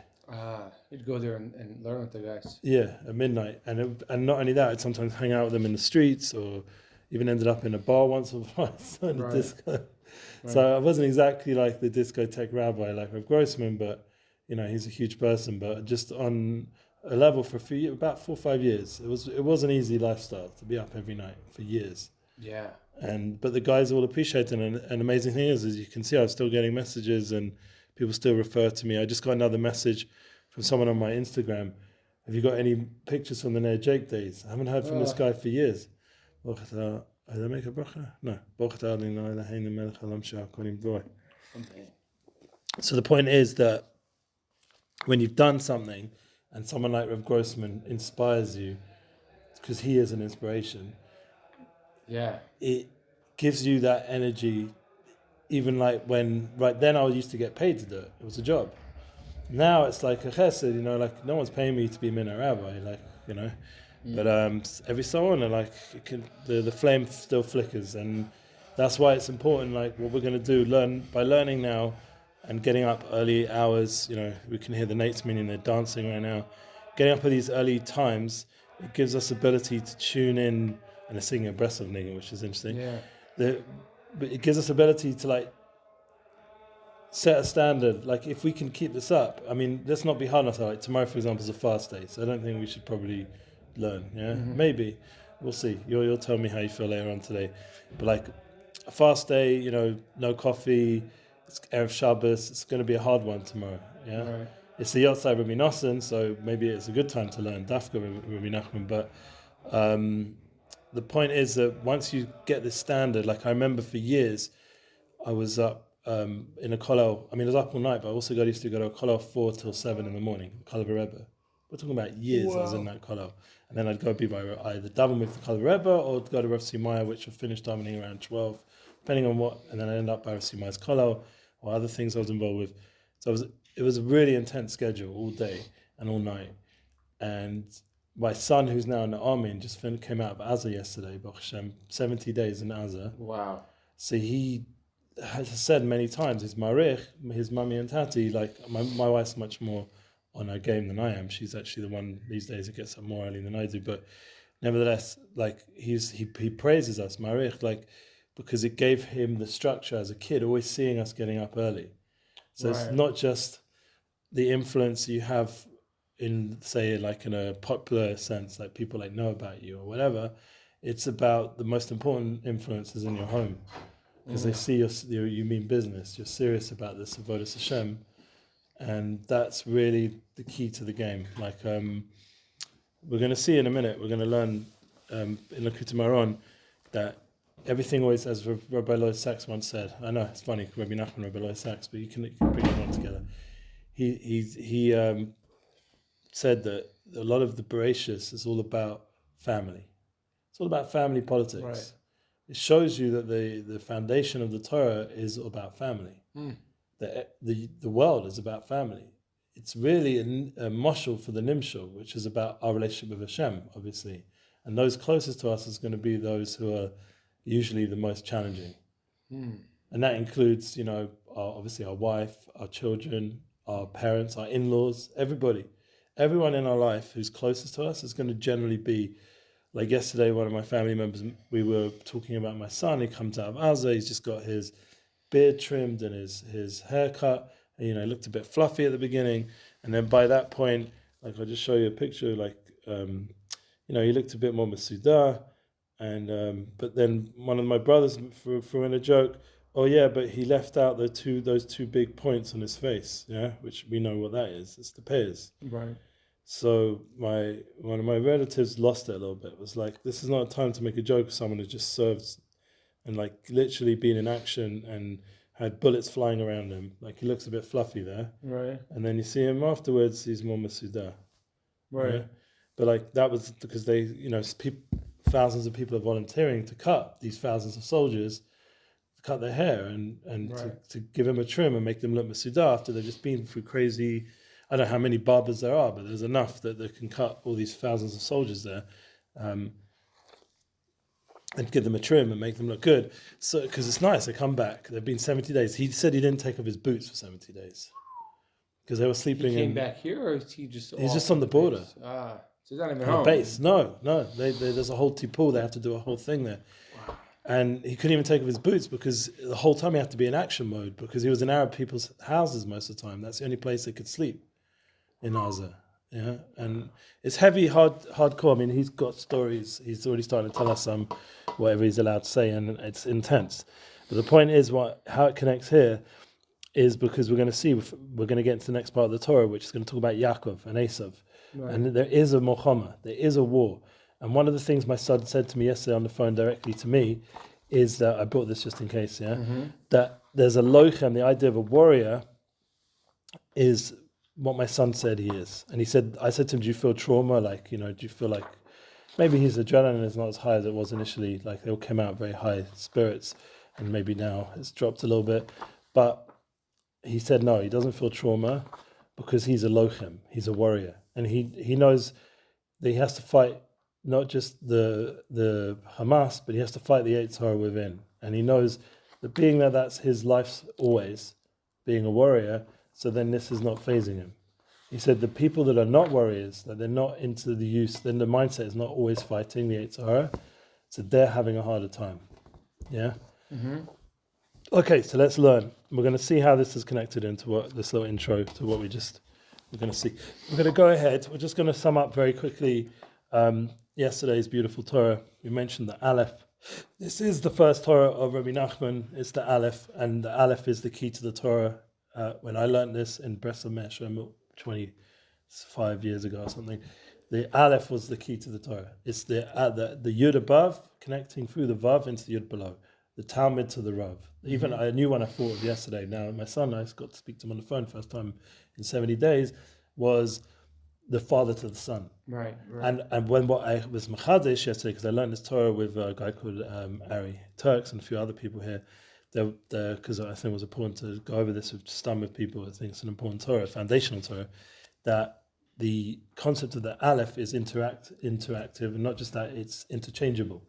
[SPEAKER 3] You'd go there and learn with the guys.
[SPEAKER 1] Yeah, at midnight. And not only that, I'd sometimes hang out with them in the streets or even ended up in a bar once or twice in a disco. Right. So I wasn't exactly like the discotheque rabbi like Reb Grossman, but he's a huge person. But just on a level for about 4 or 5 years, it was an easy lifestyle to be up every night for years.
[SPEAKER 3] Yeah.
[SPEAKER 1] But the guys all appreciate it. And an amazing thing is, as you can see, I'm still getting messages and people still refer to me. I just got another message from someone on my Instagram. Have you got any pictures from the Ner Jake days? I haven't heard from this guy for years. Did I make a bracha? No. So the point is that when you've done something and someone like Rev Grossman inspires you, because he is an inspiration, it gives you that energy. Even like right then I used to get paid to do it. It was a job. Now it's like a chesed, like no one's paying me to be Minna Rabbi, But every so on, the flame still flickers, and that's why it's important. Like what we're going to do, learning now, and getting up early hours. We can hear the Nates meaning they're dancing right now. Getting up at these early times, it gives us ability to tune in, and they're singing a breast of nigga, which is interesting.
[SPEAKER 3] Yeah.
[SPEAKER 1] But it gives us ability to set a standard. Like if we can keep this up, let's not be hard enough. Like tomorrow, for example, is a fast day, so I don't think we should probably learn. Yeah, maybe we'll see. You'll tell me how you feel later on today. But like a fast day, no coffee. It's Erev Shabbos. It's going to be a hard one tomorrow. Yeah, right. It's the Yotzai Rabbi Nosson, so maybe it's a good time to learn Dafka Rabbi Nachman. But the point is that once you get this standard, like I remember for years, I was up in a kollel. I was up all night, but I also used to go to a kollel 4 till 7 in the morning, kollel Rebbe. We're talking about years. I was in that kollel. And then I'd go be by either daven with the kollel Rebbe or go to Rav Simaya, which would finish davening around 12, depending on what, and then I end up by Rav Simaya's kollel or other things I was involved with. So it was a really intense schedule all day and all night. And my son, who's now in the army and just came out of Gaza yesterday, Baruch Hashem, 70 days in Gaza.
[SPEAKER 3] Wow.
[SPEAKER 1] So he has said many times, his marich, his mummy and tati, like my wife's much more on her game than I am. She's actually the one these days that gets up more early than I do. But nevertheless, like he praises us, marich, because it gave him the structure as a kid, always seeing us getting up early. So It's not just the influence you have in, say, like in a popular sense, like people know about you or whatever. It's about the most important influences in your home, because they see you mean business. You're serious about this avodas Hashem, and that's really the key to the game. We're going to see in a minute. We're going to learn in Likutei Moharan that everything always, as Rabbi Lloyd Sachs once said. I know it's funny, Rabbi Nachman, Rabbi Lloyd Sachs, but you can bring them all together. He said that a lot of the Bereshis is all about family. It's all about family politics. Right. It shows you that the foundation of the Torah is about family. The world is about family. It's really a mashal for the nimshal, which is about our relationship with Hashem, obviously. And those closest to us is going to be those who are usually the most challenging. And that includes, obviously our wife, our children, our parents, our in-laws, everybody. Everyone in our life who's closest to us is going to generally be, like yesterday, one of my family members, we were talking about my son. He comes out of Gaza, he's just got his beard trimmed and his hair cut. And, he looked a bit fluffy at the beginning. And then by that point, I'll just show you a picture, he looked a bit more Masuda. And but then one of my brothers threw in a joke, oh yeah, but he left out those two big points on his face, yeah, which we know what that is. It's the pears.
[SPEAKER 3] Right.
[SPEAKER 1] So one of my relatives lost it a little bit. It was like, this is not a time to make a joke of someone who just serves and like literally been in action and had bullets flying around him. Like he looks a bit fluffy there.
[SPEAKER 3] Right.
[SPEAKER 1] And then you see him afterwards, he's more Masuda.
[SPEAKER 3] Right.
[SPEAKER 1] Yeah? But like that was because they, thousands of people are volunteering to cut these thousands of soldiers, to cut their hair and
[SPEAKER 3] Right.
[SPEAKER 1] to give them a trim and make them look Masuda after they've just been through crazy. I don't know how many barbers there are, but there's enough that they can cut all these thousands of soldiers there. And give them a trim and make them look good. So, because it's nice, they come back. They've been 70 days. He said he didn't take off his boots for 70 days because they were sleeping
[SPEAKER 3] He came
[SPEAKER 1] in.
[SPEAKER 3] back here, or is he just?
[SPEAKER 1] He's
[SPEAKER 3] off
[SPEAKER 1] just on the border.
[SPEAKER 3] base? So he's not even
[SPEAKER 1] On
[SPEAKER 3] home.
[SPEAKER 1] the base. No. There's a whole tipul. They have to do a whole thing there.
[SPEAKER 3] Wow.
[SPEAKER 1] And he couldn't even take off his boots because the whole time he had to be in action mode because he was in Arab people's houses most of the time. That's the only place they could sleep in Gaza. Yeah, and it's heavy, hardcore. I mean, he's got stories. He's already starting to tell us whatever he's allowed to say, and it's intense. But the point is, how it connects here is because we're going to get into the next part of the Torah, which is going to talk about Yaakov and Esav,
[SPEAKER 3] Right.
[SPEAKER 1] and there is a Milchama, there is a war. And one of the things my son said to me yesterday on the phone directly to me is that I brought this just in case, that there's a lochem, the idea of a warrior is what my son said he is. And I said to him, do you feel trauma? Like, do you feel like maybe his adrenaline is not as high as it was initially? Like they all came out very high spirits and maybe now it's dropped a little bit. But he said, no, he doesn't feel trauma because he's a lochem, he's a warrior. And he knows that he has to fight not just the Hamas, but he has to fight the Yetzer Hara within. And he knows that being there, that's his life's always, being a warrior. So then this is not phasing him. He said the people that are not warriors, that they're not into the use, then the mindset is not always fighting the Yetzer Hara, so they're having a harder time. Yeah? Okay, so let's learn. We're going to see how this is connected into this little intro to what we're going to see. We're going to go ahead. We're just going to sum up very quickly yesterday's beautiful Torah. We mentioned the Aleph. This is the first Torah of Rebbe Nachman. It's the Aleph, and the Aleph is the key to the Torah. When I learned this in Bresler Mesha 25 years ago or something, the Aleph was the key to the Torah. It's the Yud above connecting through the Vav into the Yud below, the Talmud to the Rav. Even I knew one I thought of yesterday. Now my son, I got to speak to him on the phone first time in 70 days, was the father to the son.
[SPEAKER 3] Right.
[SPEAKER 1] And when what I was Machadish yesterday, because I learned this Torah with a guy called Ari Turks and a few other people here, because I think it was important to go over this with people. I think it's an important Torah, foundational Torah, that the concept of the Aleph is interactive, and not just that, it's interchangeable.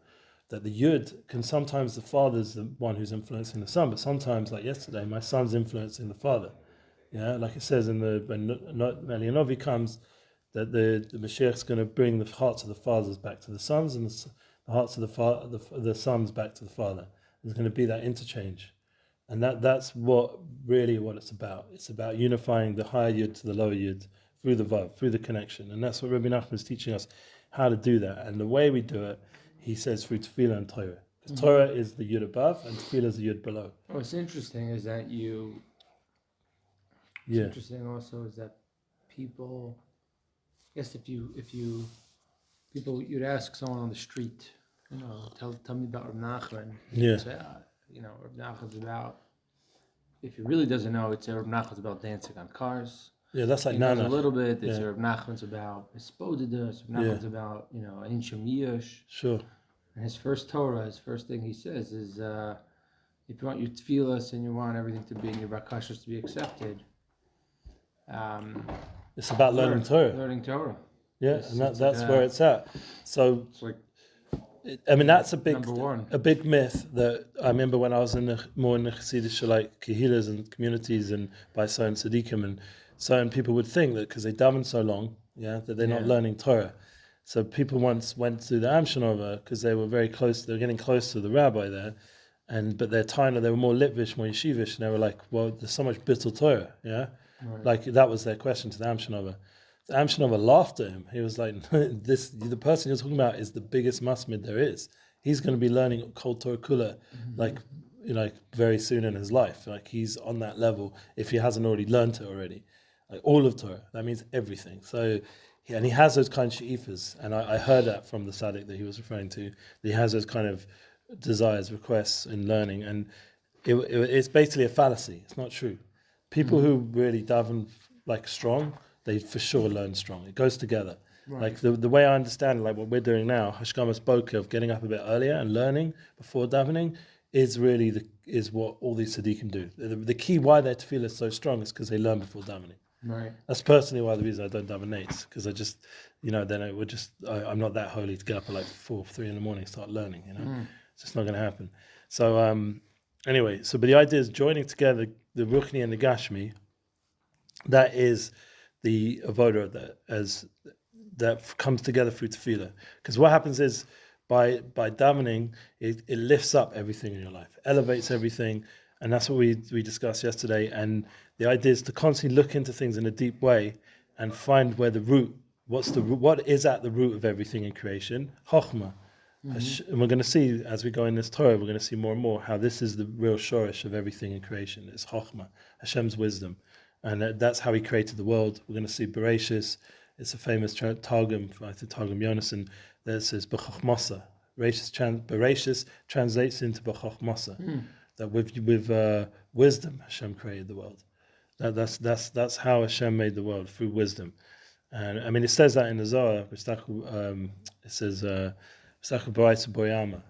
[SPEAKER 1] That the Yud can sometimes, the father's the one who's influencing the son, but sometimes, like yesterday, my son's influencing the father. Yeah, like it says when Elianovi comes, that the Mashiach's going to bring the hearts of the fathers back to the sons, and the hearts of the sons back to the father. There's going to be that interchange, and that's what it's about. It's about unifying the higher Yud to the lower Yud through the Vav, through the connection, and that's what Rebbe Nachman is teaching us how to do that. And the way we do it, he says, through Tefillah and Torah. Because Torah is the Yud above, and Tefillah is the Yud below.
[SPEAKER 3] What's interesting is that interesting also is that people. I guess if you'd ask someone on the street, tell me about Reb Nachman.
[SPEAKER 1] Yeah.
[SPEAKER 3] Say, Reb Nachman's about. If he really doesn't know, it's Reb Nachman's about dancing on cars.
[SPEAKER 1] Yeah, that's like
[SPEAKER 3] he knows
[SPEAKER 1] Nana.
[SPEAKER 3] a little bit. There's Reb Nachman's about Spodidus. Reb Nachman's about Ancient Miyash.
[SPEAKER 1] Sure.
[SPEAKER 3] And his first Torah, his first thing he says is, if you want your tefillas and you want everything to be in your bakashas to be accepted.
[SPEAKER 1] It's about learning Torah.
[SPEAKER 3] Learning Torah.
[SPEAKER 1] Yeah, and that's where it's at. So,
[SPEAKER 3] it's like,
[SPEAKER 1] that's a big
[SPEAKER 3] number one.
[SPEAKER 1] A big myth that I remember when I was more in the Chassidish like Kehilas and communities and by certain tzaddikim, and certain people would think that because they daven so long, that they're not learning Torah. So people once went to the Amshanova because they were very close. They were getting close to the rabbi there, but they're tiny. They were more litvish, more yeshivish, and they were like, "Well, there's so much bittul Torah." Yeah. Right. Like that was their question to the Amshanova. The Amshanova laughed at him. He was like, the person you're talking about is the biggest masmid there is. He's going to be learning Kol Torah Kula, like very soon in his life. Like he's on that level if he hasn't already learned it already. Like all of Torah, that means everything. So and he has those kind of she'ifas, and I heard that from the tzaddik that he was referring to. That he has those kind of desires, requests in learning, and it's basically a fallacy. It's not true. People who really daven like strong, they for sure learn strong. It goes together.
[SPEAKER 3] Right.
[SPEAKER 1] Like the way I understand it, like what we're doing now, Hashkamas Boker, of getting up a bit earlier and learning before davening, is really is what all these tzaddikim do. The key why their tefillah is so strong is because they learn before davening.
[SPEAKER 3] Right.
[SPEAKER 1] That's personally why the reason I don't daven nates, because I just, then it would just, I'm not that holy to get up at like 3 in the morning and start learning, It's just not going to happen. So anyway, but the idea is joining together the Ruchni and the Gashmi. That is the avoda that comes together through tefillah. Because what happens is by davening, it lifts up everything in your life, elevates everything, and that's what we discussed yesterday. And the idea is to constantly look into things in a deep way and find where the root, what is at the root of everything in creation, chokhmah. And we're going to see, as we go in this Torah, we're going to see more and more how this is the real shorish of everything in creation. It's chokhmah, Hashem's wisdom. And that's how he created the world. We're going to see Bereshis. It's a famous Targum, I think Targum Yonason, that says B'chokhmasa. Bereshis translates into B'chokhmasa. That with wisdom Hashem created the world. That's how Hashem made the world, through wisdom. And I mean, it says that in the Zohar. It says that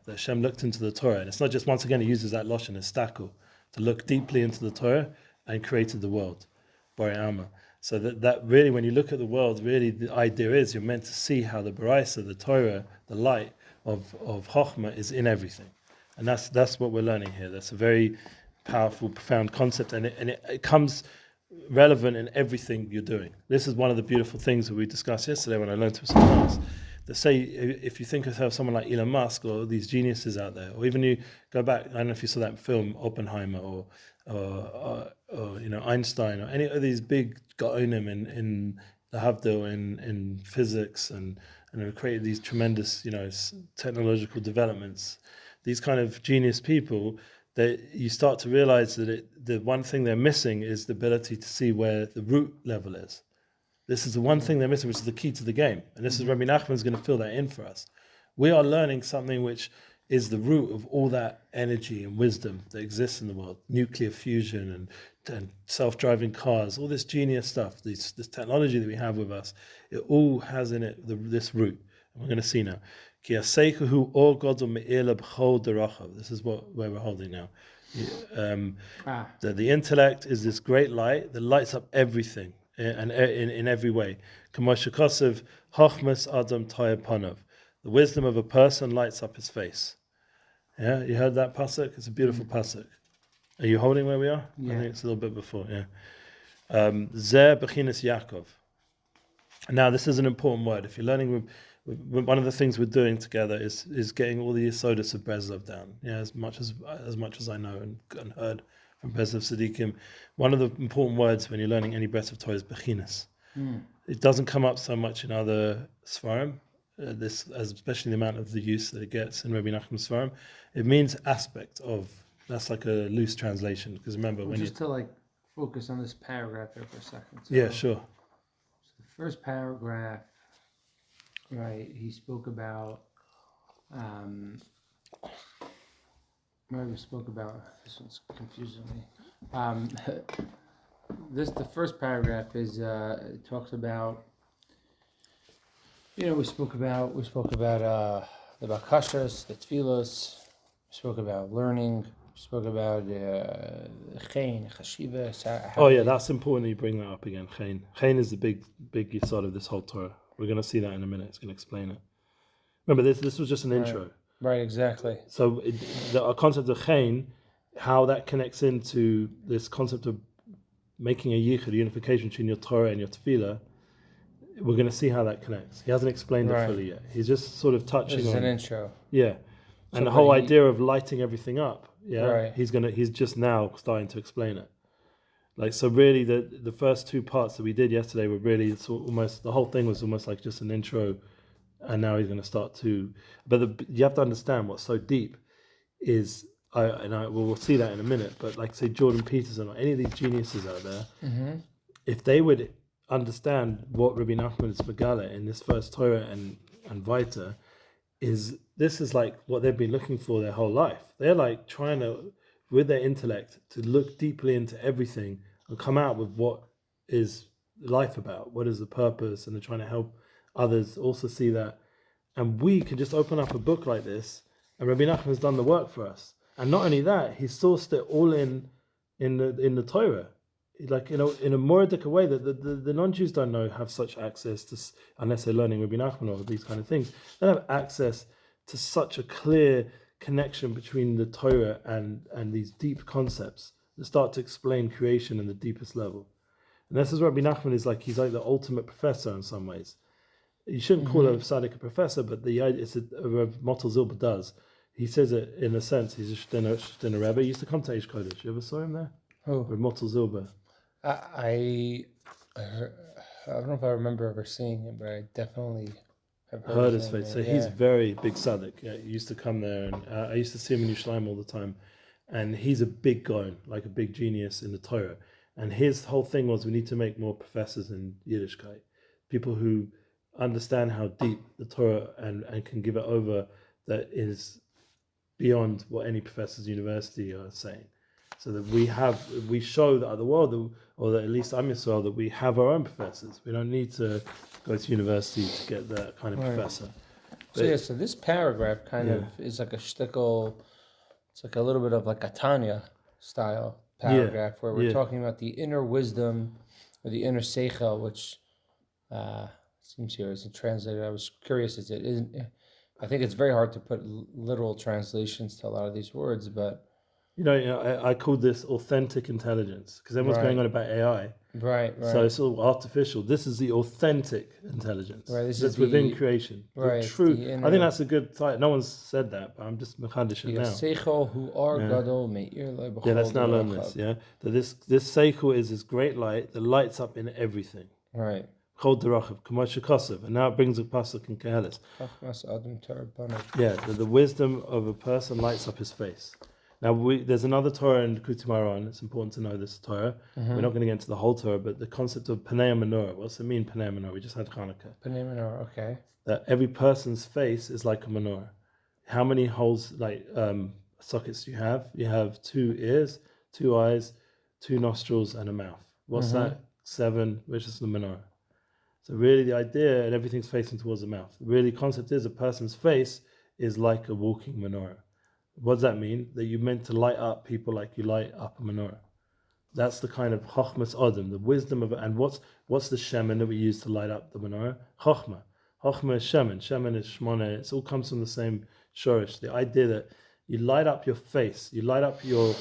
[SPEAKER 1] Hashem looked into the Torah, and it's not just, once again, he uses that lashon, istaku, to look deeply into the Torah and created the world, Boreama. So that really, when you look at the world, really the idea is you're meant to see how the Baraisa, the Torah, the light of Chokhmah is in everything, and that's what we're learning here. That's a very powerful, profound concept, and it comes relevant in everything you're doing. This is one of the beautiful things that we discussed yesterday when I learned to someone else. They say, if you think of someone like Elon Musk or these geniuses out there, or even you go back, I don't know if you saw that film Oppenheimer or Einstein or any of these big gaonim in the Havdil in physics and have created these tremendous technological developments. These kind of genius people, that you start to realize that the one thing they're missing is the ability to see where the root level is. This is the one thing they're missing, which is the key to the game. And this is Rabbi Nachman's going to fill that in for us. We are learning something which is the root of all that energy and wisdom that exists in the world. Nuclear fusion and self-driving cars, all this genius stuff, this technology that we have with us, it all has in it this root. And we're going to see now. This is where we're holding now. The intellect is this great light that lights up everything and in every way. The wisdom of a person lights up his face. Yeah, you heard that pasuk? It's a beautiful pasuk. Are you holding where we are?
[SPEAKER 3] Yeah.
[SPEAKER 1] I think it's a little bit before. Yeah. Zeh bechinas Yaakov. Now, this is an important word. If you're learning one of the things we're doing together is getting all the Yesodis of Breslov down. Yeah, as much as I know and heard from Breslov Tzaddikim. One of the important words when you're learning any Breslov Torah is bechinas. It doesn't come up so much in other Sfarim. Especially the amount of the use that it gets in Rabbi Nachman's Sfarim. It means aspect of. That's like a loose translation, because remember
[SPEAKER 3] to focus on this paragraph there for a second. So,
[SPEAKER 1] yeah, sure.
[SPEAKER 3] So the first paragraph, right? He spoke about. This one's confusing me. The first paragraph is it talks about. We spoke about the bakashas, the tefillos. We spoke about learning. We spoke about chen, chashiva.
[SPEAKER 1] Oh yeah, that's important that you bring that up again. Chen is the big yesod of this whole Torah. We're going to see that in a minute. It's going to explain it. Remember, this was just an intro.
[SPEAKER 3] Right, exactly.
[SPEAKER 1] So the concept of chen, how that connects into this concept of making a yichud, unification between your Torah and your tefillah. We're going to see how that connects. He hasn't explained it fully yet. He's just sort of touching on.
[SPEAKER 3] It's an intro.
[SPEAKER 1] Yeah, and the whole idea of lighting everything up. Yeah,
[SPEAKER 3] right.
[SPEAKER 1] He's just now starting to explain it. So really, the first two parts that we did yesterday were really almost the whole thing was almost like just an intro, and now he's going to start to. But you have to understand what's so deep is. We'll see that in a minute. But say Jordan Peterson or any of these geniuses out there, if they would understand what Rabbi Nachman is Megala in this first Torah and Vita is this is like what they've been looking for their whole life. They're like trying to, with their intellect, to look deeply into everything and come out with what is life about, what is the purpose, and they're trying to help others also see that. And we can just open up a book like this, and Rabbi Nachman has done the work for us. And not only that, he sourced it all in the Torah, like in a moridic way that the non-Jews don't have such access to, unless they're learning Rabbi Nachman or these kind of things. They don't have access to such a clear connection between the Torah and these deep concepts that start to explain creation in the deepest level. And this is where Rabbi Nachman is like, he's like the ultimate professor in some ways. You shouldn't call a tzaddik a professor, but the idea is Rav Motel Zilber does. He says it in a sense. He's a Shtina Rebbe. He used to come to Eish Kodesh. You ever saw him there?
[SPEAKER 3] Oh,
[SPEAKER 1] Rav Motel Zilber.
[SPEAKER 3] I don't know if I remember ever seeing him, but I definitely have
[SPEAKER 1] Heard his face. So
[SPEAKER 3] yeah.
[SPEAKER 1] he's very big tzaddik. Yeah, he used to come there, and I used to see him in Yerushalayim all the time. And he's a big guy, like a big genius in the Torah. And his whole thing was, we need to make more professors in Yiddishkeit, people who understand how deep the Torah and can give it over, that is beyond what any professor's university are saying. So that we show the other world, or that at least I'm Yisrael, that we have our own professors. We don't need to go to university to get that kind of professor.
[SPEAKER 3] So this paragraph kind of is like a shtickle. It's like a little bit of like a Tanya style paragraph where we're talking about the inner wisdom or the inner seichel, which seems here isn't translated. I was curious, I think it's very hard to put literal translations to a lot of these words, but
[SPEAKER 1] I call this authentic intelligence because everyone's going on about AI.
[SPEAKER 3] Right.
[SPEAKER 1] So it's all artificial. This is the authentic intelligence.
[SPEAKER 3] Right. This
[SPEAKER 1] that's
[SPEAKER 3] is
[SPEAKER 1] within creation.
[SPEAKER 3] Right.
[SPEAKER 1] The true. I think that's a good title. No one's said that, but I'm just mechadish it now.
[SPEAKER 3] Seichel hu ar gadol me'ir le b'chol
[SPEAKER 1] let's now learn this. Yeah. That this seichel is this great light that lights up in everything.
[SPEAKER 3] Right.
[SPEAKER 1] Called Derachav, Kamosh Kosev, and now it brings a pasuk in Kehelis. Yeah, the wisdom of a person lights up his face. Now, there's another Torah in Likutei Moharan. It's important to know this Torah. We're not going to get into the whole Torah, but the concept of Panei Menorah. What's it mean, Panei Menorah? We just had Hanukkah.
[SPEAKER 3] Panei Menorah, okay.
[SPEAKER 1] That every person's face is like a menorah. How many holes, sockets do you have? You have 2 ears, 2 eyes, 2 nostrils, and a mouth. What's that? 7, which is the menorah. So really the idea, and everything's facing towards the mouth. Really the concept is a person's face is like a walking menorah. What does that mean? That you're meant to light up people like you light up a menorah. That's the kind of chokhmas adam, the wisdom of it. And what's the shemen that we use to light up the menorah? Chokhmah. Chokhmah is shemen. Shemen is shmoneh. It all comes from the same shorish. The idea that you light up your face, you light up your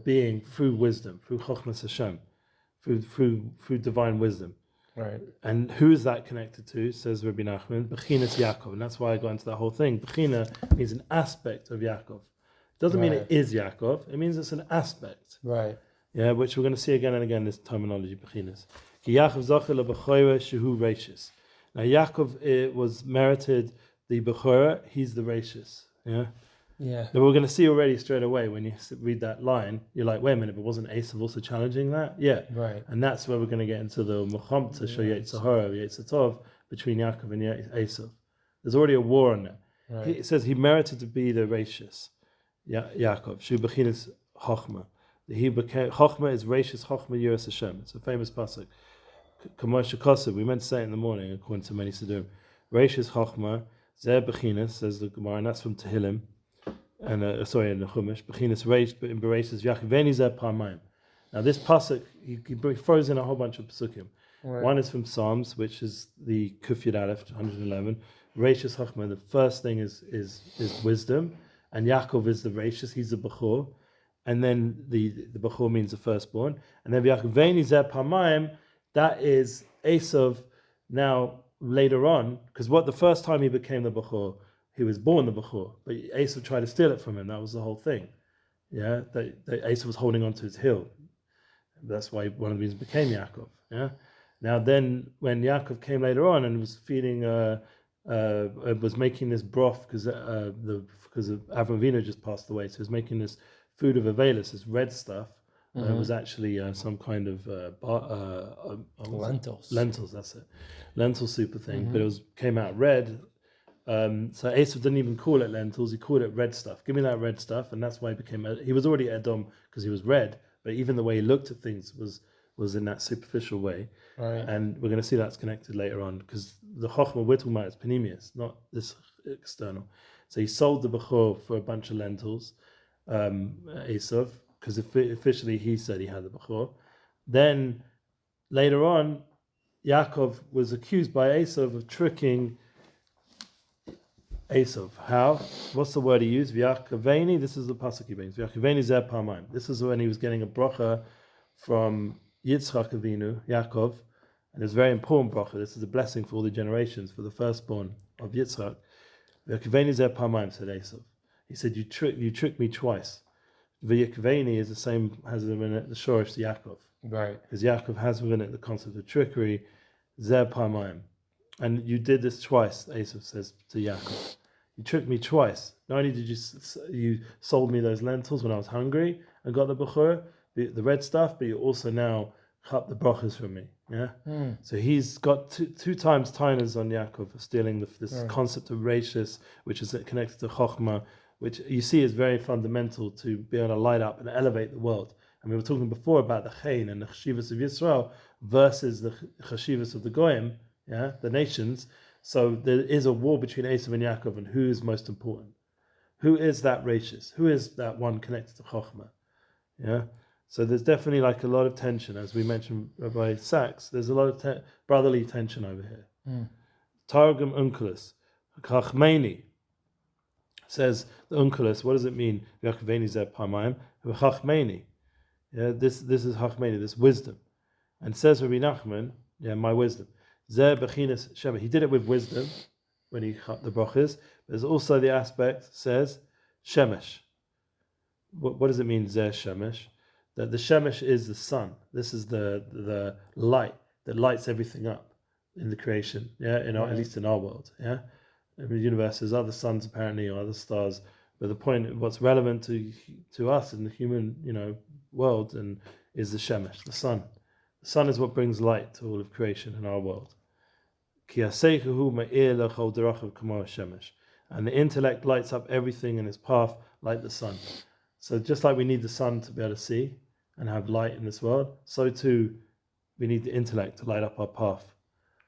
[SPEAKER 1] being through wisdom, through chokhmas Hashem, through divine wisdom.
[SPEAKER 3] Right.
[SPEAKER 1] And who is that connected to, says Rabbi Nachman? Bechinas Yaakov. And that's why I got into that whole thing. Bechina means an aspect of Yaakov. It doesn't mean it is Yaakov. It means it's an aspect.
[SPEAKER 3] Right.
[SPEAKER 1] Yeah, which we're going to see again and again, this terminology, Bechinas. Ki Yaakov zocher lebechoira shehu reishis. Now Yaakov was merited the Bechora. He's the reishis. Yeah.
[SPEAKER 3] Yeah.
[SPEAKER 1] Now we're going to see already straight away when you read that line, you're like, wait a minute, but wasn't Esav also challenging that? Yeah.
[SPEAKER 3] Right.
[SPEAKER 1] And that's where we're going to get into the Muhammad to show Yetzirah, Yetzirah between Yaakov and Esav. There's already a war on that.
[SPEAKER 3] Right.
[SPEAKER 1] It says he merited to be the Reishis, Yaakov. Shu Bechinas Chochma. Chochma is Reishis Chochma Yiras Hashem. It's a famous pasuk. Kamosh Kosev. We meant to say it in the morning, according to many Siddurim. Reishis Chochma Zeh Bechinas, says the Gemara, and that's from Tehillim. And in the Chumash, Bechinas Reish, but in Bereshis Yachveni Zeh Parmayim. Now this pasuk, he throws in a whole bunch of pasukim. Right. One is from Psalms, which is the Kuf Yud Aleph 111. Reishis Chachma. The first thing is wisdom, and Yaakov is the Reishis. He's the Bechor, and then the Bechor means the firstborn, and then Yachveni Zeh Parmayim. That is Esav. Now later on, because the first time he became the Bechor, he was born the Bechor, but Esav tried to steal it from him. That was the whole thing. Yeah, that Esav was holding on to his heel. That's why one of the reasons became Yaakov. Yeah. Now then, when Yaakov came later on and was feeding, was making this broth because Avram Avinu just passed away, so he was making this food of Avelis, this red stuff It was actually some kind of
[SPEAKER 3] Lentils.
[SPEAKER 1] Lentils, that's it. Lentil super thing, but came out red. So Esau didn't even call it lentils; he called it red stuff. Give me that red stuff, and that's why he was already Edom because he was red. But even the way he looked at things was in that superficial way.
[SPEAKER 3] Right.
[SPEAKER 1] And we're going to see that's connected later on because the Chochmah we're talking about is Panemius, not this external. So he sold the Bechor for a bunch of lentils, Esau, because officially he said he had the Bechor. Then later on, Yaakov was accused by Esau of tricking Esau. How? What's the word he used? V'yakaveni. This is the pasuk he brings. V'yakaveni zeh parmaim. This is when he was getting a bracha from Yitzchak Avinu, Yaakov, and it's a very important bracha. This is a blessing for all the generations, for the firstborn of Yitzchak. V'yakaveni zeh parmaim, said Esau. He said, "You tricked me twice." V'yakaveni is the same, has within it the shorish to Yaakov,
[SPEAKER 3] Right?
[SPEAKER 1] because Yaakov has within it the concept of trickery, zeh parmaim. And you did this twice, Esau says to Yaakov. You tricked me twice. Not only did you sold me those lentils when I was hungry and got the bechor, the red stuff, but you also now cut the brachas from me. Yeah. So he's got two times tainas on Yaakov for stealing this concept of rachis, which is connected to chokhmah, which you see is very fundamental to be able to light up and elevate the world. And we were talking before about the chayin and the chashivas of Yisrael versus the chashivas of the goyim. Yeah, the nations. So there is a war between Esau and Yaakov, and who is most important? Who is that rachis? Who is that one connected to Chokhmah? Yeah. So there's definitely like a lot of tension, as we mentioned by Sachs. There's a lot of brotherly tension over here. Targum Unculus, Chachmeni says the Unculus. What does it mean? Yaakaveni zeh parmaim v'chachmeni. Yeah, this is Chachmeni, this wisdom, and says Rabbi Nachman, yeah, my wisdom. Zeh bechinas shemesh. He did it with wisdom when he cut the brachas. There's also the aspect says shemesh. What does it mean? Zeh shemesh. That the shemesh is the sun. This is the light that lights everything up in the creation. Yeah, at least in our world. Yeah, in the universe there's other suns apparently or other stars. But the point, what's relevant to us in the human world and is the shemesh, the sun. The sun is what brings light to all of creation in our world. And the intellect lights up everything in its path like the sun. So just like we need the sun to be able to see and have light in this world, so too we need the intellect to light up our path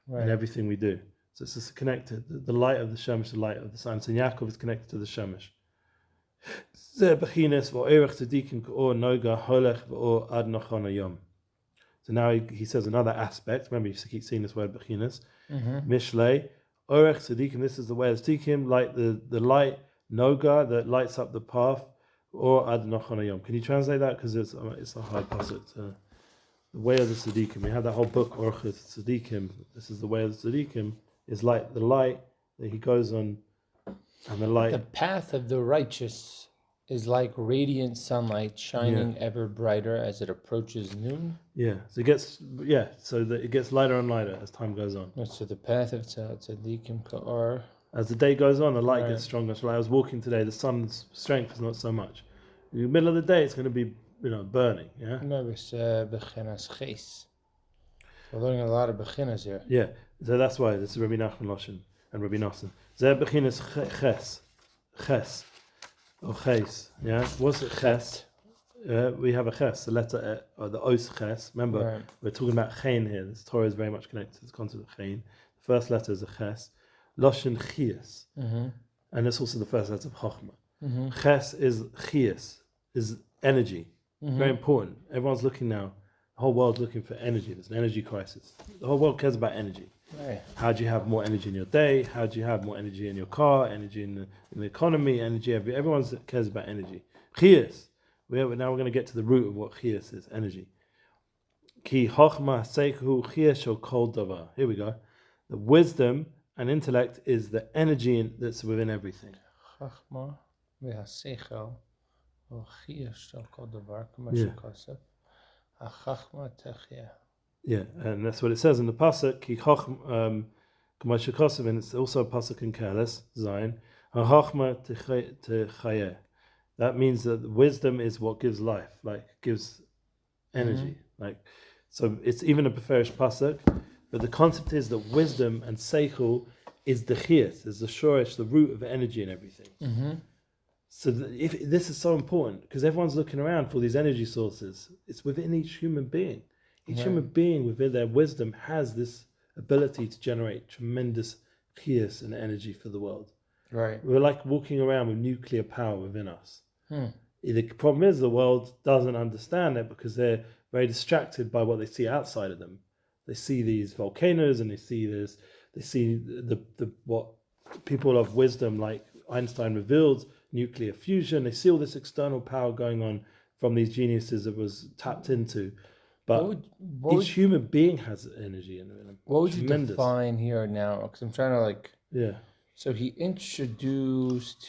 [SPEAKER 1] in everything we do. So it's just connected. The light of the shemesh, the light of the sun. So Yaakov is connected to the shemesh. So now he says another aspect. Remember, you keep seeing this word bechinas. Mishlei, orech tzadikim. This is the way of tzadikim, like the light noga that lights up the path, or ad nachon. Can you translate that? Because it's a hard pasuk. The way of the tzadikim. We have that whole book orech tzadikim. This is the way of the tzadikim. Is like the light that he goes on, and the light.
[SPEAKER 3] The path of the righteous is like radiant sunlight shining ever brighter as it approaches noon.
[SPEAKER 1] Yeah, so it gets lighter and lighter as time goes on.
[SPEAKER 3] So the path of tzaddikim ka'or.
[SPEAKER 1] As the day goes on, the light gets stronger. So like I was walking today, the sun's strength is not so much. In the middle of the day, it's going to be burning. Yeah.
[SPEAKER 3] Remember, bechinas ches. We're learning a lot of bechinas here.
[SPEAKER 1] Yeah, so that's why this is Rabbi Nachman Loshen and Rabbi Nosson. Zeh bechinas ches. Or ches, yeah. What's it ches? We have a ches, the letter or the os ches. Remember, we're talking about chen here. This Torah is very much connected to the concept of chen. The first letter is a ches. Loshen chias, and it's also the first letter of chokhmah. Ches is chias, is energy. Very important. Everyone's looking now. The whole world's looking for energy. There's an energy crisis. The whole world cares about energy. Right. How do you have more energy in your day? How do you have more energy in your car? Energy in the economy? Energy everyone cares about energy. Chias. Now we're going to get to the root of what chias is. Energy. Ki chokhmah seichu chias shel kol davar. Here we go. The wisdom and intellect is the energy that's within everything.
[SPEAKER 3] Chokhmah v'haseichel chias shel kol davar k'ma shekosef hachachma techia.
[SPEAKER 1] Yeah, and that's what it says in the pasuk. Ki chokhmah k'ma shekosef, and it's also a pasuk in Kalas Zion. Hachachma techayeh. That means that wisdom is what gives life, like gives energy. Like, so it's even a beferish pasuk, but the concept is that wisdom and seichel is the chiyas, is the shorish, the root of energy and everything. So if this is so important, because everyone's looking around for these energy sources, it's within each human being. Each human being within their wisdom has this ability to generate tremendous chiyas and energy for the world.
[SPEAKER 3] Right.
[SPEAKER 1] We're like walking around with nuclear power within us. The problem is the world doesn't understand it because they're very distracted by what they see outside of them. They see these volcanoes and they see the what people of wisdom like Einstein revealed, nuclear fusion. They see all this external power going on from these geniuses that was tapped into. But each human being has energy in them.
[SPEAKER 3] What would you define here now? Because I'm trying to like...
[SPEAKER 1] Yeah.
[SPEAKER 3] So he introduced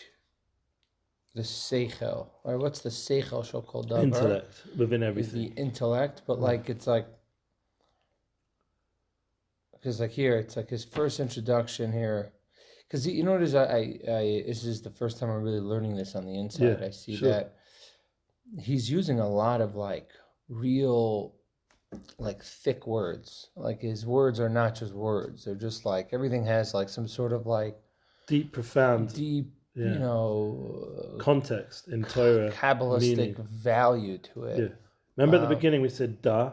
[SPEAKER 3] the seichel. Or what's the seichel so-called?
[SPEAKER 1] Intellect within everything.
[SPEAKER 3] The intellect, but like it's like... Because like here, it's like his first introduction here. Because you know what is this is the first time I'm really learning this on the inside.
[SPEAKER 1] Yeah,
[SPEAKER 3] I see that he's using a lot of like real, like thick words. Like his words are not just words; they're just like everything has like some sort of like
[SPEAKER 1] deep, profound,
[SPEAKER 3] you know,
[SPEAKER 1] context in Torah,
[SPEAKER 3] Kabbalistic
[SPEAKER 1] meaning.
[SPEAKER 3] Value to it.
[SPEAKER 1] Yeah. Remember at the beginning we said "da"